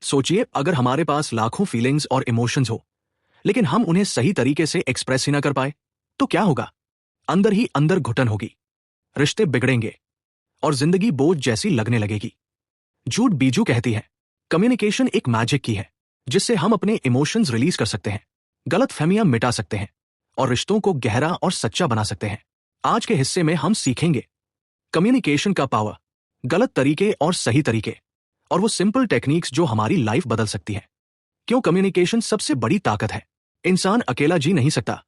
सोचिए अगर हमारे पास लाखों फीलिंग्स और इमोशंस हो लेकिन हम उन्हें सही तरीके से एक्सप्रेस ही ना कर पाए तो क्या होगा? अंदर ही अंदर घुटन होगी, रिश्ते बिगड़ेंगे और जिंदगी बोझ जैसी लगने लगेगी। जूड बीजू कहती है, कम्युनिकेशन एक मैजिक की है जिससे हम अपने इमोशंस रिलीज कर सकते हैं, गलतफहमियां मिटा सकते हैं और रिश्तों को गहरा और सच्चा बना सकते हैं। आज के हिस्से में हम सीखेंगे कम्युनिकेशन का पावर, गलत तरीके और सही तरीके, और वो सिंपल टेक्निक्स जो हमारी लाइफ बदल सकती है। क्यों कम्युनिकेशन सबसे बड़ी ताकत है? इंसान अकेला जी नहीं सकता।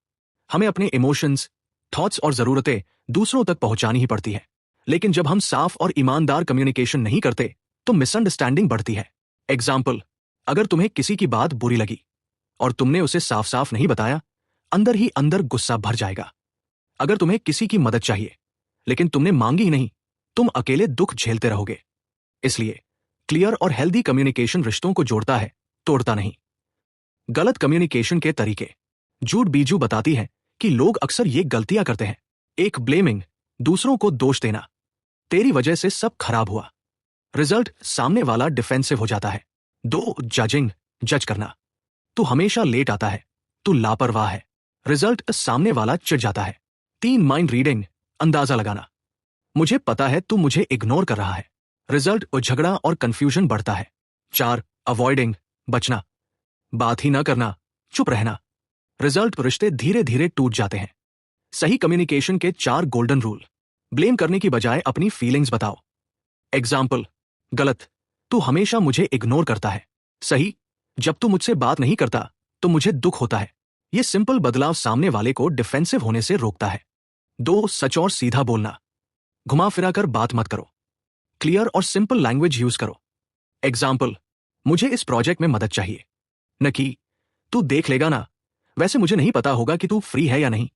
हमें अपने इमोशंस, थॉट्स और जरूरतें दूसरों तक पहुंचानी ही पड़ती है। लेकिन जब हम साफ और ईमानदार कम्युनिकेशन नहीं करते तो मिसअंडरस्टैंडिंग बढ़ती है। एग्जाम्पल, अगर तुम्हें किसी की बात बुरी लगी और तुमने उसे साफ साफ नहीं बताया, अंदर ही अंदर गुस्सा भर जाएगा। अगर तुम्हें किसी की मदद चाहिए लेकिन तुमने मांगी ही नहीं, तुम अकेले दुख झेलते रहोगे। इसलिए क्लियर और हेल्दी कम्युनिकेशन रिश्तों को जोड़ता है, तोड़ता नहीं। गलत कम्युनिकेशन के तरीके। झूठ बीजू बताती है कि लोग अक्सर ये गलतियां करते हैं। एक, ब्लेमिंग, दूसरों को दोष देना। तेरी वजह से सब खराब हुआ। रिजल्ट, सामने वाला डिफेंसिव हो जाता है। 2, जजिंग, जज करना। तू हमेशा लेट आता है, तू लापरवाह है। रिजल्ट, सामने वाला चिढ़ जाता है। 3, माइंड रीडिंग, अंदाजा लगाना। मुझे पता है तू मुझे इग्नोर कर रहा है। रिजल्ट, झगड़ा और कंफ्यूजन बढ़ता है। 4, अवॉइडिंग, बचना, बात ही ना करना, चुप रहना। रिजल्ट, रिश्ते धीरे धीरे टूट जाते हैं। सही कम्युनिकेशन के 4 गोल्डन रूल। ब्लेम करने की बजाय अपनी फीलिंग्स बताओ। एग्जाम्पल, गलत, तू हमेशा मुझे इग्नोर करता है। सही, जब तू मुझसे बात नहीं करता तो मुझे दुख होता है। यह सिंपल बदलाव सामने वाले को डिफेंसिव होने से रोकता है। 2, सच और सीधा बोलना। घुमा फिरा कर बात मत करो। क्लियर और सिंपल लैंग्वेज यूज करो। एग्जाम्पल, मुझे इस प्रोजेक्ट में मदद चाहिए, न कि तू देख लेगा ना, वैसे मुझे नहीं पता होगा कि तू फ्री है या नहीं।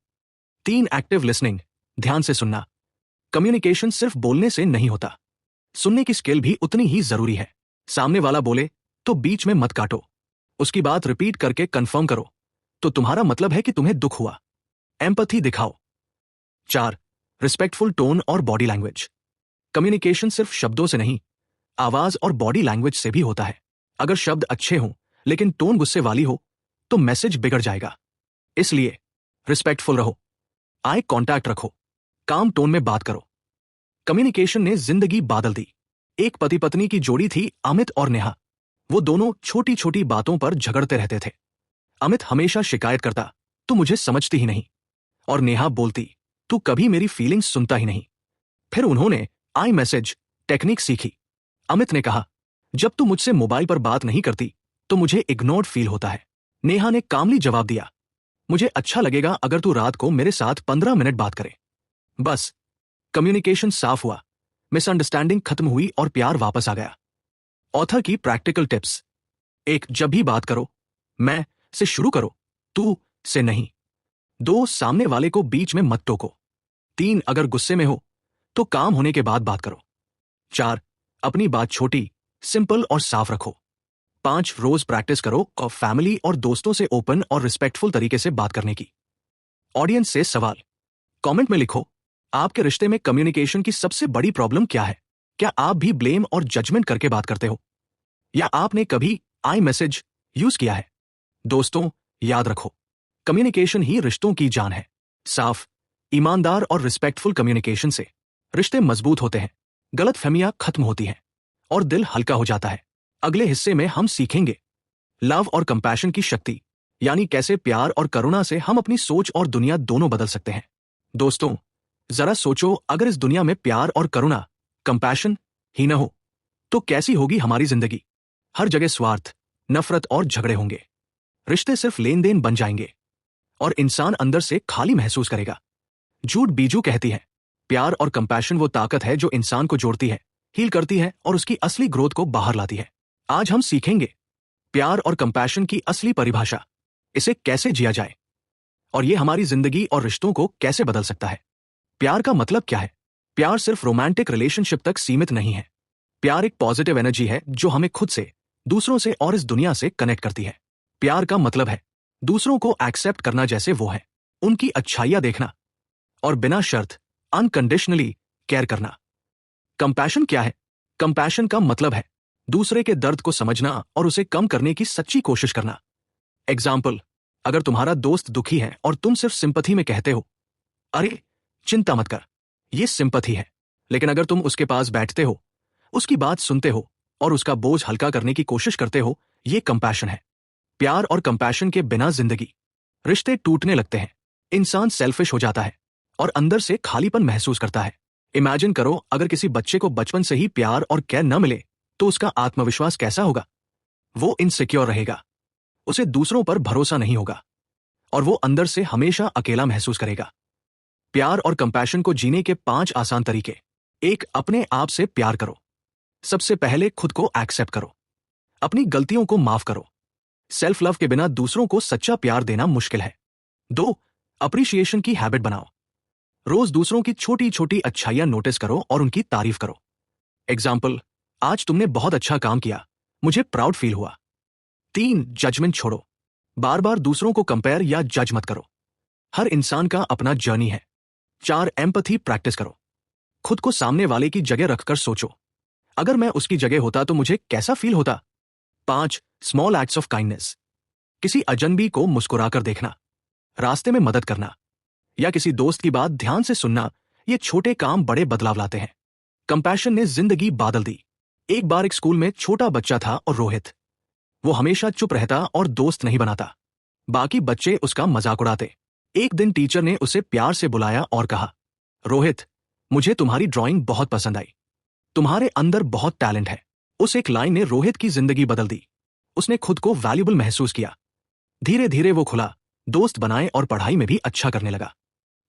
3, एक्टिव लिसनिंग, ध्यान से सुनना। कम्युनिकेशन सिर्फ बोलने से नहीं होता, सुनने की स्किल भी उतनी ही जरूरी है। सामने वाला बोले तो बीच में मत काटो, उसकी बात रिपीट करके कंफर्म करो तो तुम्हारा मतलब है कि तुम्हें दुख हुआ। एम्पैथी दिखाओ। 4, रिस्पेक्टफुल टोन और बॉडी लैंग्वेज। कम्युनिकेशन सिर्फ शब्दों से नहीं, आवाज और बॉडी लैंग्वेज से भी होता है। अगर शब्द अच्छे हों लेकिन टोन गुस्से वाली हो तो मैसेज बिगड़ जाएगा। इसलिए रिस्पेक्टफुल रहो, आई कांटेक्ट रखो, काम टोन में बात करो। कम्युनिकेशन ने जिंदगी बदल दी। एक पति पत्नी की जोड़ी थी, अमित और नेहा। वो दोनों छोटी छोटी बातों पर झगड़ते रहते थे। अमित हमेशा शिकायत करता, तू मुझे समझती ही नहीं, और नेहा बोलती, तू कभी मेरी फीलिंग्स सुनता ही नहीं। फिर उन्होंने आई मैसेज टेक्निक सीखी। अमित ने कहा, जब तू मुझसे मोबाइल पर बात नहीं करती तो मुझे इग्नोर्ड फील होता है। नेहा ने कामली जवाब दिया, मुझे अच्छा लगेगा अगर तू रात को मेरे साथ 15 मिनट बात करे। बस, कम्युनिकेशन साफ हुआ, मिसअंडरस्टैंडिंग खत्म हुई और प्यार वापस आ गया। ऑथर की प्रैक्टिकल टिप्स। 1, जब भी बात करो मैं से शुरू करो, तू से नहीं। 2, सामने वाले को बीच में मत टोको। 3, अगर गुस्से में हो तो काम होने के बाद बात करो। 4, अपनी बात छोटी, सिंपल और साफ रखो। 5, रोज प्रैक्टिस करो और फैमिली और दोस्तों से ओपन और रिस्पेक्टफुल तरीके से बात करने की। ऑडियंस से सवाल, कमेंट में लिखो, आपके रिश्ते में कम्युनिकेशन की सबसे बड़ी प्रॉब्लम क्या है? क्या आप भी ब्लेम और जजमेंट करके बात करते हो, या आपने कभी आई मैसेज यूज किया है? दोस्तों, याद रखो, कम्युनिकेशन ही रिश्तों की जान है। साफ, ईमानदार और रिस्पेक्टफुल कम्युनिकेशन से रिश्ते मजबूत होते हैं, गलतफहमियां खत्म होती हैं और दिल हल्का हो जाता है। अगले हिस्से में हम सीखेंगे लव और कंपैशन की शक्ति, यानी कैसे प्यार और करुणा से हम अपनी सोच और दुनिया दोनों बदल सकते हैं। दोस्तों, जरा सोचो, अगर इस दुनिया में प्यार और करुणा, कंपैशन ही न हो तो कैसी होगी हमारी जिंदगी? हर जगह स्वार्थ, नफरत और झगड़े होंगे। रिश्ते सिर्फ लेन देन बन जाएंगे और इंसान अंदर से खाली महसूस करेगा। झूठ बीजू कहती है, प्यार और कंपैशन वो ताकत है जो इंसान को जोड़ती है, हील करती है और उसकी असली ग्रोथ को बाहर लाती है। आज हम सीखेंगे प्यार और कंपैशन की असली परिभाषा, इसे कैसे जिया जाए और ये हमारी जिंदगी और रिश्तों को कैसे बदल सकता है। प्यार का मतलब क्या है? प्यार सिर्फ रोमांटिक रिलेशनशिप तक सीमित नहीं है। प्यार एक पॉजिटिव एनर्जी है जो हमें खुद से, दूसरों से और इस दुनिया से कनेक्ट करती है। प्यार का मतलब है दूसरों को एक्सेप्ट करना जैसे वो है, उनकी अच्छाइयां देखना और बिना शर्त, अनकंडीशनली केयर करना। कंपैशन क्या है? कंपैशन का मतलब है दूसरे के दर्द को समझना और उसे कम करने की सच्ची कोशिश करना। एग्जाम्पल, अगर तुम्हारा दोस्त दुखी है और तुम सिर्फ सिंपैथी में कहते हो, अरे चिंता मत कर, ये सिंपैथी है, लेकिन अगर तुम उसके पास बैठते हो, उसकी बात सुनते हो और उसका बोझ हल्का करने की कोशिश करते हो, ये कंपैशन है। प्यार और कंपैशन के बिना जिंदगी, रिश्ते टूटने लगते हैं, इंसान सेल्फिश हो जाता है और अंदर से खालीपन महसूस करता है। इमेजिन करो, अगर किसी बच्चे को बचपन से ही प्यार और केयर न मिले तो उसका आत्मविश्वास कैसा होगा? वो इनसिक्योर रहेगा, उसे दूसरों पर भरोसा नहीं होगा और वो अंदर से हमेशा अकेला महसूस करेगा। प्यार और कंपैशन को जीने के 5 आसान तरीके। 1. अपने आप से प्यार करो। सबसे पहले खुद को एक्सेप्ट करो, अपनी गलतियों को माफ करो। सेल्फ लव के बिना दूसरों को सच्चा प्यार देना मुश्किल है। 2. अप्रिशिएशन की हैबिट बनाओ। रोज दूसरों की छोटी छोटी अच्छाइयां नोटिस करो और उनकी तारीफ करो। एग्जाम्पल, आज तुमने बहुत अच्छा काम किया, मुझे प्राउड फील हुआ। 3. जजमेंट छोड़ो। बार बार दूसरों को कंपेयर या जज मत करो, हर इंसान का अपना जर्नी है। 4. एम्पैथी प्रैक्टिस करो। खुद को सामने वाले की जगह रखकर सोचो, अगर मैं उसकी जगह होता तो मुझे कैसा फील होता। 5. Small acts of kindness. किसी अजनबी को मुस्कुराकर देखना, रास्ते में मदद करना या किसी दोस्त की बात ध्यान से सुनना, ये छोटे काम बड़े बदलाव लाते हैं। कंपैशन ने जिंदगी बादल दी। एक बार एक स्कूल में छोटा बच्चा था और रोहित। वो हमेशा चुप रहता और दोस्त नहीं बनाता। बाकी बच्चे उसका मजाक उड़ाते। एक दिन टीचर ने उसे प्यार से बुलाया और कहा, रोहित, मुझे तुम्हारी ड्राइंग बहुत पसंद आई, तुम्हारे अंदर बहुत टैलेंट है। उस एक लाइन ने रोहित की जिंदगी बदल दी। उसने खुद को वैल्यूबल महसूस किया। धीरे धीरे वो खुला, दोस्त बनाए और पढ़ाई में भी अच्छा करने लगा।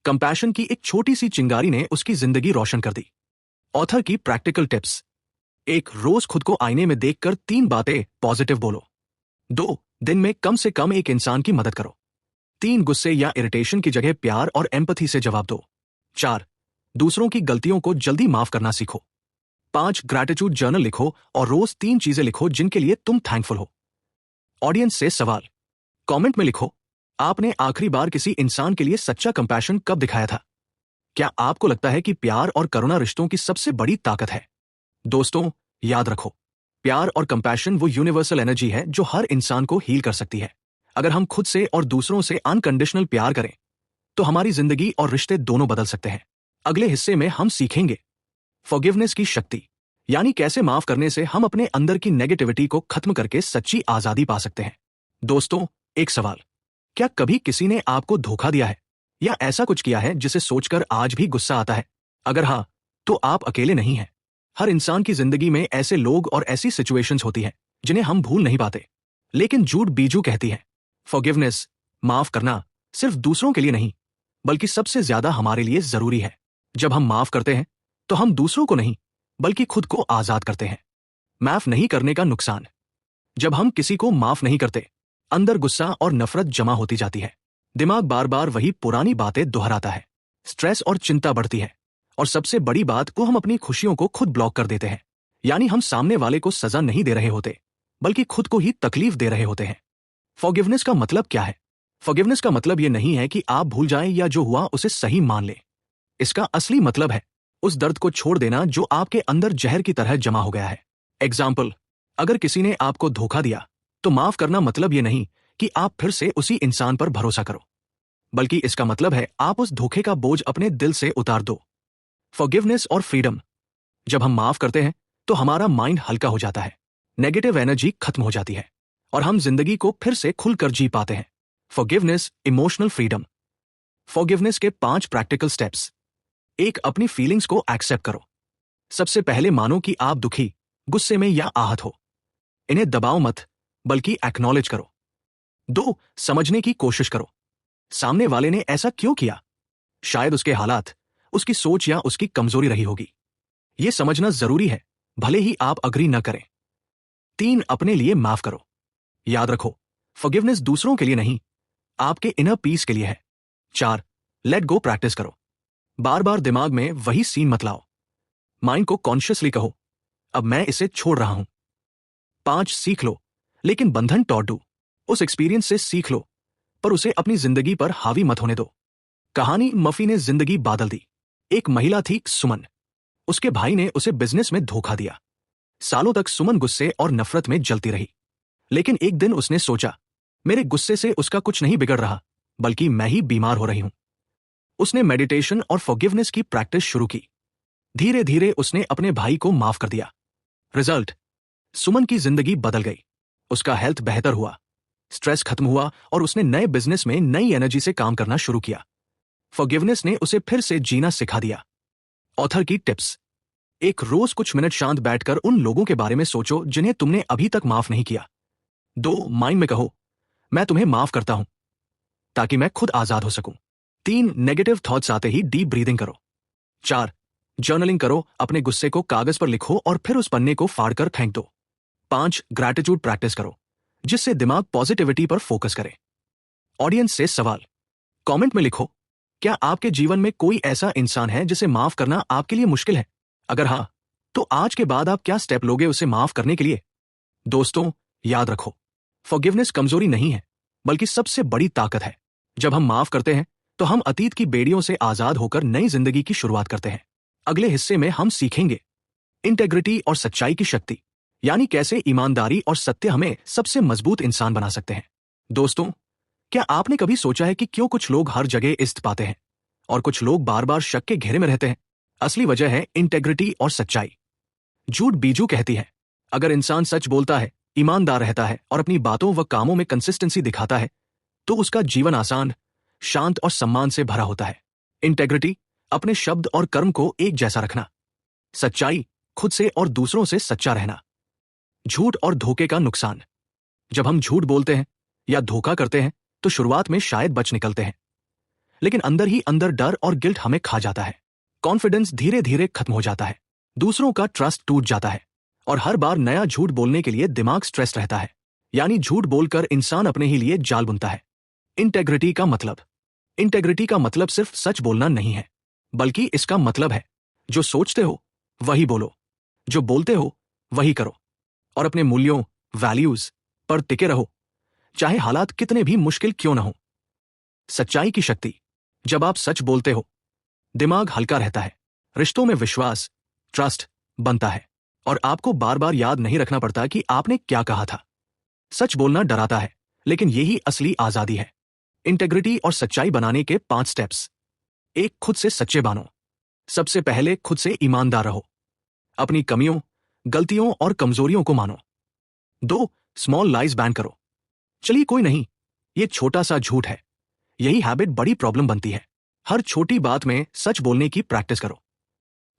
कंपैशन की एक छोटी सी चिंगारी ने उसकी जिंदगी रोशन कर दी। ऑथर की प्रैक्टिकल टिप्स। 1. रोज खुद को आईने में देखकर 3 बातें पॉजिटिव बोलो। 2. दिन में कम से कम एक इंसान की मदद करो। 3. गुस्से या इरिटेशन की जगह प्यार और एम्पैथी से जवाब दो। 4. दूसरों की गलतियों को जल्दी माफ करना सीखो। 5. ग्रैटिट्यूड जर्नल लिखो और रोज 3 चीजें लिखो जिनके लिए तुम थैंकफुल हो। ऑडियंस से सवाल। कमेंट में लिखो, आपने आखिरी बार किसी इंसान के लिए सच्चा कंपैशन कब दिखाया था? क्या आपको लगता है कि प्यार और करुणा रिश्तों की सबसे बड़ी ताकत है? दोस्तों, याद रखो, प्यार और कंपैशन वो यूनिवर्सल एनर्जी है जो हर इंसान को हील कर सकती है। अगर हम खुद से और दूसरों से अनकंडीशनल प्यार करें तो हमारी जिंदगी और रिश्ते दोनों बदल सकते हैं। अगले हिस्से में हम सीखेंगे फॉरगिवनेस की शक्ति, यानी कैसे माफ करने से हम अपने अंदर की नेगेटिविटी को खत्म करके सच्ची आजादी पा सकते हैं। दोस्तों, एक सवाल, क्या कभी किसी ने आपको धोखा दिया है या ऐसा कुछ किया है जिसे सोचकर आज भी गुस्सा आता है? अगर हाँ, तो आप अकेले नहीं हैं। हर इंसान की जिंदगी में ऐसे लोग और ऐसी सिचुएशंस होती हैं जिन्हें हम भूल नहीं पाते, लेकिन झूठ बीजू कहती है फॉरगिवनेस, माफ करना, सिर्फ दूसरों के लिए नहीं बल्कि सबसे ज्यादा हमारे लिए जरूरी है। जब हम माफ करते हैं तो हम दूसरों को नहीं बल्कि खुद को आजाद करते हैं। माफ नहीं करने का नुकसान। जब हम किसी को माफ नहीं करते, अंदर गुस्सा और नफरत जमा होती जाती है। दिमाग बार बार वही पुरानी बातें दोहराता है। स्ट्रेस और चिंता बढ़ती है और सबसे बड़ी बात को हम अपनी खुशियों को खुद ब्लॉक कर देते हैं। यानी हम सामने वाले को सजा नहीं दे रहे होते बल्कि खुद को ही तकलीफ दे रहे होते हैं। फॉरगिवनेस का मतलब क्या है? फॉरगिवनेस का मतलब यह नहीं है कि आप भूल जाएं या जो हुआ उसे सही मान लें। इसका असली मतलब है उस दर्द को छोड़ देना जो आपके अंदर जहर की तरह जमा हो गया है। एग्जाम्पल, अगर किसी ने आपको धोखा दिया तो माफ करना मतलब यह नहीं कि आप फिर से उसी इंसान पर भरोसा करो, बल्कि इसका मतलब है आप उस धोखे का बोझ अपने दिल से उतार दो। फॉरगिवनेस और फ्रीडम। जब हम माफ करते हैं तो हमारा माइंड हल्का हो जाता है, नेगेटिव एनर्जी खत्म हो जाती है और हम जिंदगी को फिर से खुलकर जी पाते हैं। Forgiveness, emotional freedom. फॉरगिवनेस के 5 प्रैक्टिकल स्टेप्स। 1. अपनी फीलिंग्स को एक्सेप्ट करो। सबसे पहले मानो कि आप दुखी, गुस्से में या आहत हो। इन्हें दबाओ मत बल्कि एक्नॉलेज करो। 2. समझने की कोशिश करो। सामने वाले ने ऐसा क्यों किया? शायद उसके हालात, उसकी सोच या उसकी कमजोरी रही होगी। यह समझना जरूरी है, भले ही आप अग्री न करें। 3. अपने लिए माफ करो। याद रखो, फॉरगिवनेस दूसरों के लिए नहीं, आपके इनर पीस के लिए है। 4. लेट गो प्रैक्टिस करो। बार बार दिमाग में वही सीन मत लाओ। माइंड को कॉन्शियसली कहो, अब मैं इसे छोड़ रहा हूं। 5. सीख लो, लेकिन बंधन तोड़ दो। उस एक्सपीरियंस से सीख लो, पर उसे अपनी जिंदगी पर हावी मत होने दो। कहानी मफी ने जिंदगी बादल दी। एक महिला थी सुमन। उसके भाई ने उसे बिजनेस में धोखा दिया। सालों तक सुमन गुस्से और नफरत में जलती रही, लेकिन एक दिन उसने सोचा, मेरे गुस्से से उसका कुछ नहीं बिगड़ रहा बल्कि मैं ही बीमार हो रही हूं। उसने मेडिटेशन और फॉरगिवनेस की प्रैक्टिस शुरू की। धीरे धीरे उसने अपने भाई को माफ कर दिया। रिजल्ट, सुमन की जिंदगी बदल गई। उसका हेल्थ बेहतर हुआ, स्ट्रेस खत्म हुआ और उसने नए बिजनेस में नई एनर्जी से काम करना शुरू किया। फॉरगिवनेस ने उसे फिर से जीना सिखा दिया। ऑथर की टिप्स। एक रोज कुछ मिनट शांत बैठकर उन लोगों के बारे में सोचो जिन्हें तुमने अभी तक माफ नहीं किया। 2. माइंड में कहो, मैं तुम्हें माफ करता हूं, ताकि मैं खुद आजाद हो सकूं। 3. नेगेटिव थॉट्स आते ही डीप ब्रीदिंग करो। 4. जर्नलिंग करो, अपने गुस्से को कागज पर लिखो और फिर उस पन्ने को फाड़कर फेंक दो। 5. ग्रैटिट्यूड प्रैक्टिस करो, जिससे दिमाग पॉजिटिविटी पर फोकस करे। ऑडियंस से सवाल, कमेंट में लिखो, क्या आपके जीवन में कोई ऐसा इंसान है जिसे माफ करना आपके लिए मुश्किल है? अगर हां, तो आज के बाद आप क्या स्टेप लोगे उसे माफ करने के लिए? दोस्तों, याद रखो, फॉरगिवनेस कमजोरी नहीं है, बल्कि सबसे बड़ी ताकत है। जब हम माफ करते हैं तो हम अतीत की बेड़ियों से आजाद होकर नई जिंदगी की शुरुआत करते हैं। अगले हिस्से में हम सीखेंगे इंटेग्रिटी और सच्चाई की शक्ति, यानी कैसे ईमानदारी और सत्य हमें सबसे मजबूत इंसान बना सकते हैं। दोस्तों, क्या आपने कभी सोचा है कि क्यों कुछ लोग हर जगह इज्जत पाते हैं और कुछ लोग बार बार शक के घेरे में रहते हैं? असली वजह है इंटेग्रिटी और सच्चाई। झूठ बीजू कहती है, अगर इंसान सच बोलता है, ईमानदार रहता है और अपनी बातों व कामों में कंसिस्टेंसी दिखाता है, तो उसका जीवन आसान, शांत और सम्मान से भरा होता है। इंटेग्रिटी, अपने शब्द और कर्म को एक जैसा रखना। सच्चाई, खुद से और दूसरों से सच्चा रहना। झूठ और धोखे का नुकसान। जब हम झूठ बोलते हैं या धोखा करते हैं तो शुरुआत में शायद बच निकलते हैं, लेकिन अंदर ही अंदर डर और गिल्ट हमें खा जाता है। कॉन्फिडेंस धीरे धीरे खत्म हो जाता है, दूसरों का ट्रस्ट टूट जाता है और हर बार नया झूठ बोलने के लिए दिमाग स्ट्रेस रहता है। यानी झूठ बोलकर इंसान अपने ही लिए जाल बुनता है। इंटेग्रिटी का मतलब, इंटेग्रिटी का मतलब सिर्फ सच बोलना नहीं है, बल्कि इसका मतलब है जो सोचते हो वही बोलो, जो बोलते हो वही करो और अपने मूल्यों, वैल्यूज पर टिके रहो, चाहे हालात कितने भी मुश्किल क्यों न हो। सच्चाई की शक्ति, जब आप सच बोलते हो, दिमाग हल्का रहता है, रिश्तों में विश्वास, ट्रस्ट बनता है और आपको बार बार याद नहीं रखना पड़ता कि आपने क्या कहा था। सच बोलना डराता है, लेकिन यही असली आजादी है। इंटेग्रिटी और सच्चाई बनाने के 5 स्टेप्स। 1. खुद से सच्चे बनो। सबसे पहले खुद से ईमानदार रहो, अपनी कमियों, गलतियों और कमजोरियों को मानो। 2. स्मॉल लाइज बैन करो, चलिए कोई नहीं, ये छोटा सा झूठ है, यही हैबिट बड़ी प्रॉब्लम बनती है। हर छोटी बात में सच बोलने की प्रैक्टिस करो।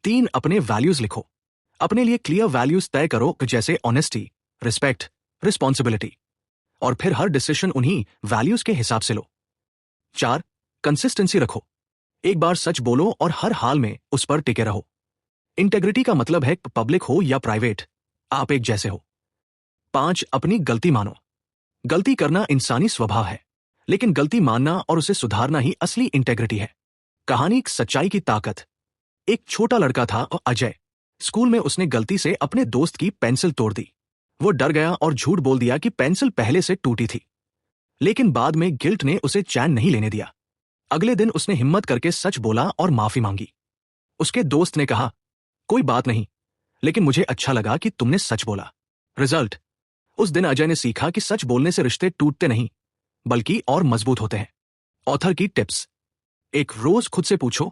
3. अपने वैल्यूज लिखो, अपने लिए क्लियर वैल्यूज तय करो, जैसे ऑनेस्टी, रिस्पेक्ट, रिस्पॉन्सिबिलिटी, और फिर हर डिसीजन उन्हीं वैल्यूज के हिसाब से लो। 4. कंसिस्टेंसी रखो, एक बार सच बोलो और हर हाल में उस पर टिके रहो। इंटेग्रिटी का मतलब है पब्लिक हो या प्राइवेट, आप एक जैसे हो। 5. अपनी गलती मानो, गलती करना इंसानी स्वभाव है, लेकिन गलती मानना और उसे सुधारना ही असली इंटेग्रिटी है। कहानी सच्चाई की ताकत। एक छोटा लड़का था अजय, स्कूल में उसने गलती से अपने दोस्त की पेंसिल तोड़ दी। वो डर गया और झूठ बोल दिया कि पेंसिल पहले से टूटी थी, लेकिन बाद में गिल्ट ने उसे चैन नहीं लेने दिया। अगले दिन उसने हिम्मत करके सच बोला और माफी मांगी। उसके दोस्त ने कहा, कोई बात नहीं, लेकिन मुझे अच्छा लगा कि तुमने सच बोला। रिजल्ट, उस दिन अजय ने सीखा कि सच बोलने से रिश्ते टूटते नहीं, बल्कि और मजबूत होते हैं। ऑथर की टिप्स। 1. रोज खुद से पूछो,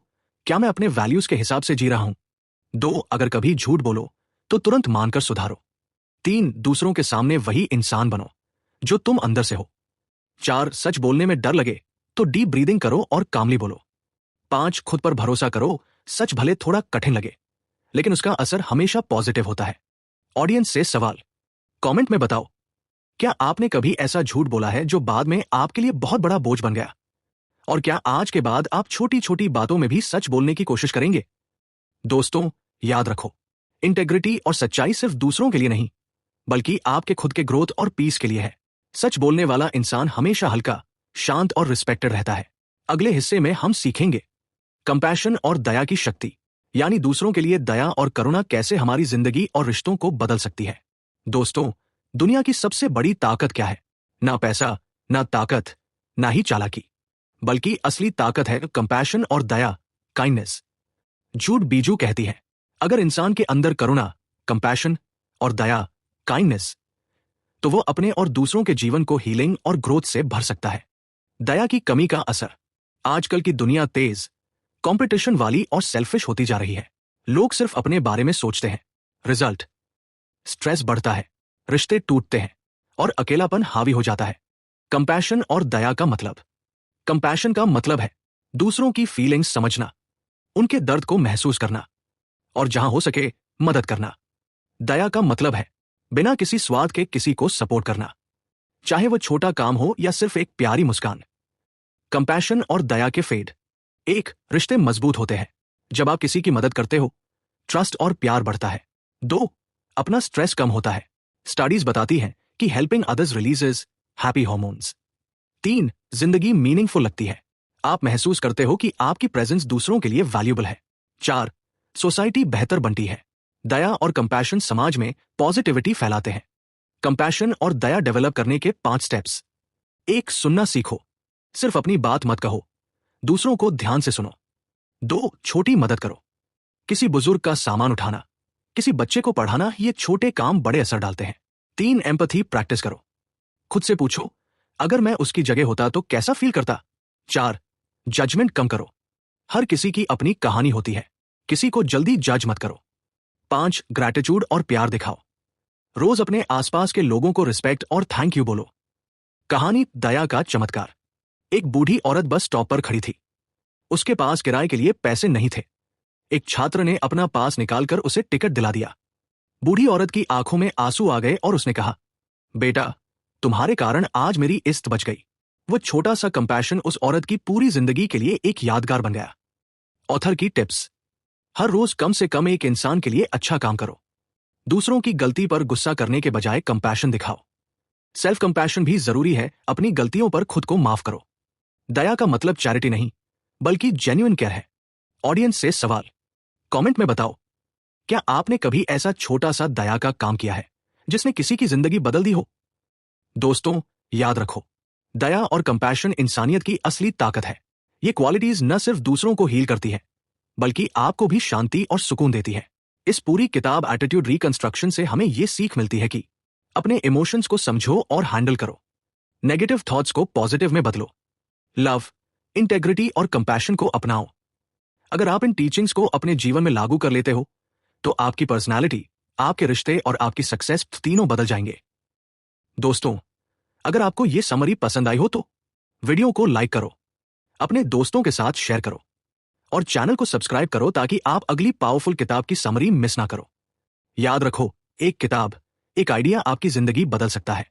क्या मैं अपने वैल्यूज के हिसाब से जी रहा हूं? 2. अगर कभी झूठ बोलो तो तुरंत मानकर सुधारो। 3. दूसरों के सामने वही इंसान बनो जो तुम अंदर से हो। 4. सच बोलने में डर लगे तो डीप ब्रीदिंग करो और कामली बोलो। 5. खुद पर भरोसा करो, सच भले थोड़ा कठिन लगे, लेकिन उसका असर हमेशा पॉजिटिव होता है। ऑडियंस से सवाल, कमेंट में बताओ, क्या आपने कभी ऐसा झूठ बोला है जो बाद में आपके लिए बहुत बड़ा बोझ बन गया? और क्या आज के बाद आप छोटी छोटी बातों में भी सच बोलने की कोशिश करेंगे? दोस्तों, याद रखो, इंटेग्रिटी और सच्चाई सिर्फ दूसरों के लिए नहीं, बल्कि आपके खुद के ग्रोथ और पीस के लिए है। सच बोलने वाला इंसान हमेशा हल्का, शांत और रिस्पेक्टेड रहता है। अगले हिस्से में हम सीखेंगे कंपैशन और दया की शक्ति, यानी दूसरों के लिए दया और करुणा कैसे हमारी जिंदगी और रिश्तों को बदल सकती है। दोस्तों, दुनिया की सबसे बड़ी ताकत क्या है? ना पैसा, ना ताकत, ना ही चालाकी, बल्कि असली ताकत है कंपैशन और दया, काइंडनेस। झूठ बीजू कहती है, अगर इंसान के अंदर करुणा, कंपैशन और दया, काइंडनेस, तो वो अपने और दूसरों के जीवन को हीलिंग और ग्रोथ से भर सकता है। दया की कमी का असर। आजकल की दुनिया तेज, कंपटीशन वाली और सेल्फिश होती जा रही है। लोग सिर्फ अपने बारे में सोचते हैं। रिजल्ट, स्ट्रेस बढ़ता है, रिश्ते टूटते हैं और अकेलापन हावी हो जाता है। कंपैशन और दया का मतलब। कंपैशन का मतलब है दूसरों की फीलिंग्स समझना, उनके दर्द को महसूस करना और जहां हो सके मदद करना। दया का मतलब है बिना किसी स्वाद के किसी को सपोर्ट करना, चाहे वो छोटा काम हो या सिर्फ एक प्यारी मुस्कान। कंपैशन और दया के फेड। 1. रिश्ते मजबूत होते हैं जब आप किसी की मदद करते हो, ट्रस्ट और प्यार बढ़ता है। 2. अपना स्ट्रेस कम होता है, स्टडीज बताती हैं कि helping others releases happy hormones. 3. जिंदगी मीनिंगफुल लगती है, आप महसूस करते हो कि आपकी प्रेजेंस दूसरों के लिए वैल्यूएबल है। 4. सोसाइटी बेहतर बनती है, दया और कंपैशन समाज में पॉजिटिविटी फैलाते हैं। कंपैशन और दया डेवलप करने के 5 स्टेप्स। 1. सुनना सीखो, सिर्फ अपनी बात मत कहो, दूसरों को ध्यान से सुनो। 2. छोटी मदद करो, किसी बुजुर्ग का सामान उठाना, किसी बच्चे को पढ़ाना, ये छोटे काम बड़े असर डालते हैं। 3. एम्पैथी प्रैक्टिस करो, खुद से पूछो अगर मैं उसकी जगह होता तो कैसा फील करता। 4. जजमेंट कम करो, हर किसी की अपनी कहानी होती है, किसी को जल्दी जज मत करो। 5. ग्रैटिट्यूड और प्यार दिखाओ, रोज अपने आसपास के लोगों को रिस्पेक्ट और थैंक यू बोलो। कहानी दया का चमत्कार। एक बूढ़ी औरत बस स्टॉप पर खड़ी थी, उसके पास किराए के लिए पैसे नहीं थे। एक छात्र ने अपना पास निकालकर उसे टिकट दिला दिया। बूढ़ी औरत की आंखों में आंसू आ गए और उसने कहा, बेटा, तुम्हारे कारण आज मेरी इज्जत बच गई। वो छोटा सा कंपैशन उस औरत की पूरी जिंदगी के लिए एक यादगार बन गया। ऑथर की टिप्स। हर रोज कम से कम एक इंसान के लिए अच्छा काम करो, दूसरों की गलती पर गुस्सा करने के बजाय कंपैशन दिखाओ। सेल्फ कंपैशन भी जरूरी है, अपनी गलतियों पर खुद को माफ करो। दया का मतलब चैरिटी नहीं बल्कि जेन्युइन केयर है। ऑडियंस से सवाल, कमेंट में बताओ, क्या आपने कभी ऐसा छोटा सा दया का काम किया है जिसने किसी की जिंदगी बदल दी हो? दोस्तों, याद रखो, दया और कंपैशन इंसानियत की असली ताकत है। ये क्वालिटीज न सिर्फ दूसरों को हील करती है बल्कि आपको भी शांति और सुकून देती है। इस पूरी किताब एटीट्यूड रिकंस्ट्रक्शन से हमें यह सीख मिलती है कि अपने इमोशंस को समझो और हैंडल करो, नेगेटिव थॉट्स को पॉजिटिव में बदलो, लव, इंटेग्रिटी और कंपैशन को अपनाओ। अगर आप इन टीचिंग्स को अपने जीवन में लागू कर लेते हो तो आपकी पर्सनालिटी, आपके रिश्ते और आपकी सक्सेस तीनों बदल जाएंगे। दोस्तों, अगर आपको यह समरी पसंद आई हो तो वीडियो को लाइक करो, अपने दोस्तों के साथ शेयर करो और चैनल को सब्सक्राइब करो ताकि आप अगली पावरफुल किताब की समरी मिस ना करो। याद रखो, एक किताब, एक आइडिया आपकी जिंदगी बदल सकता है।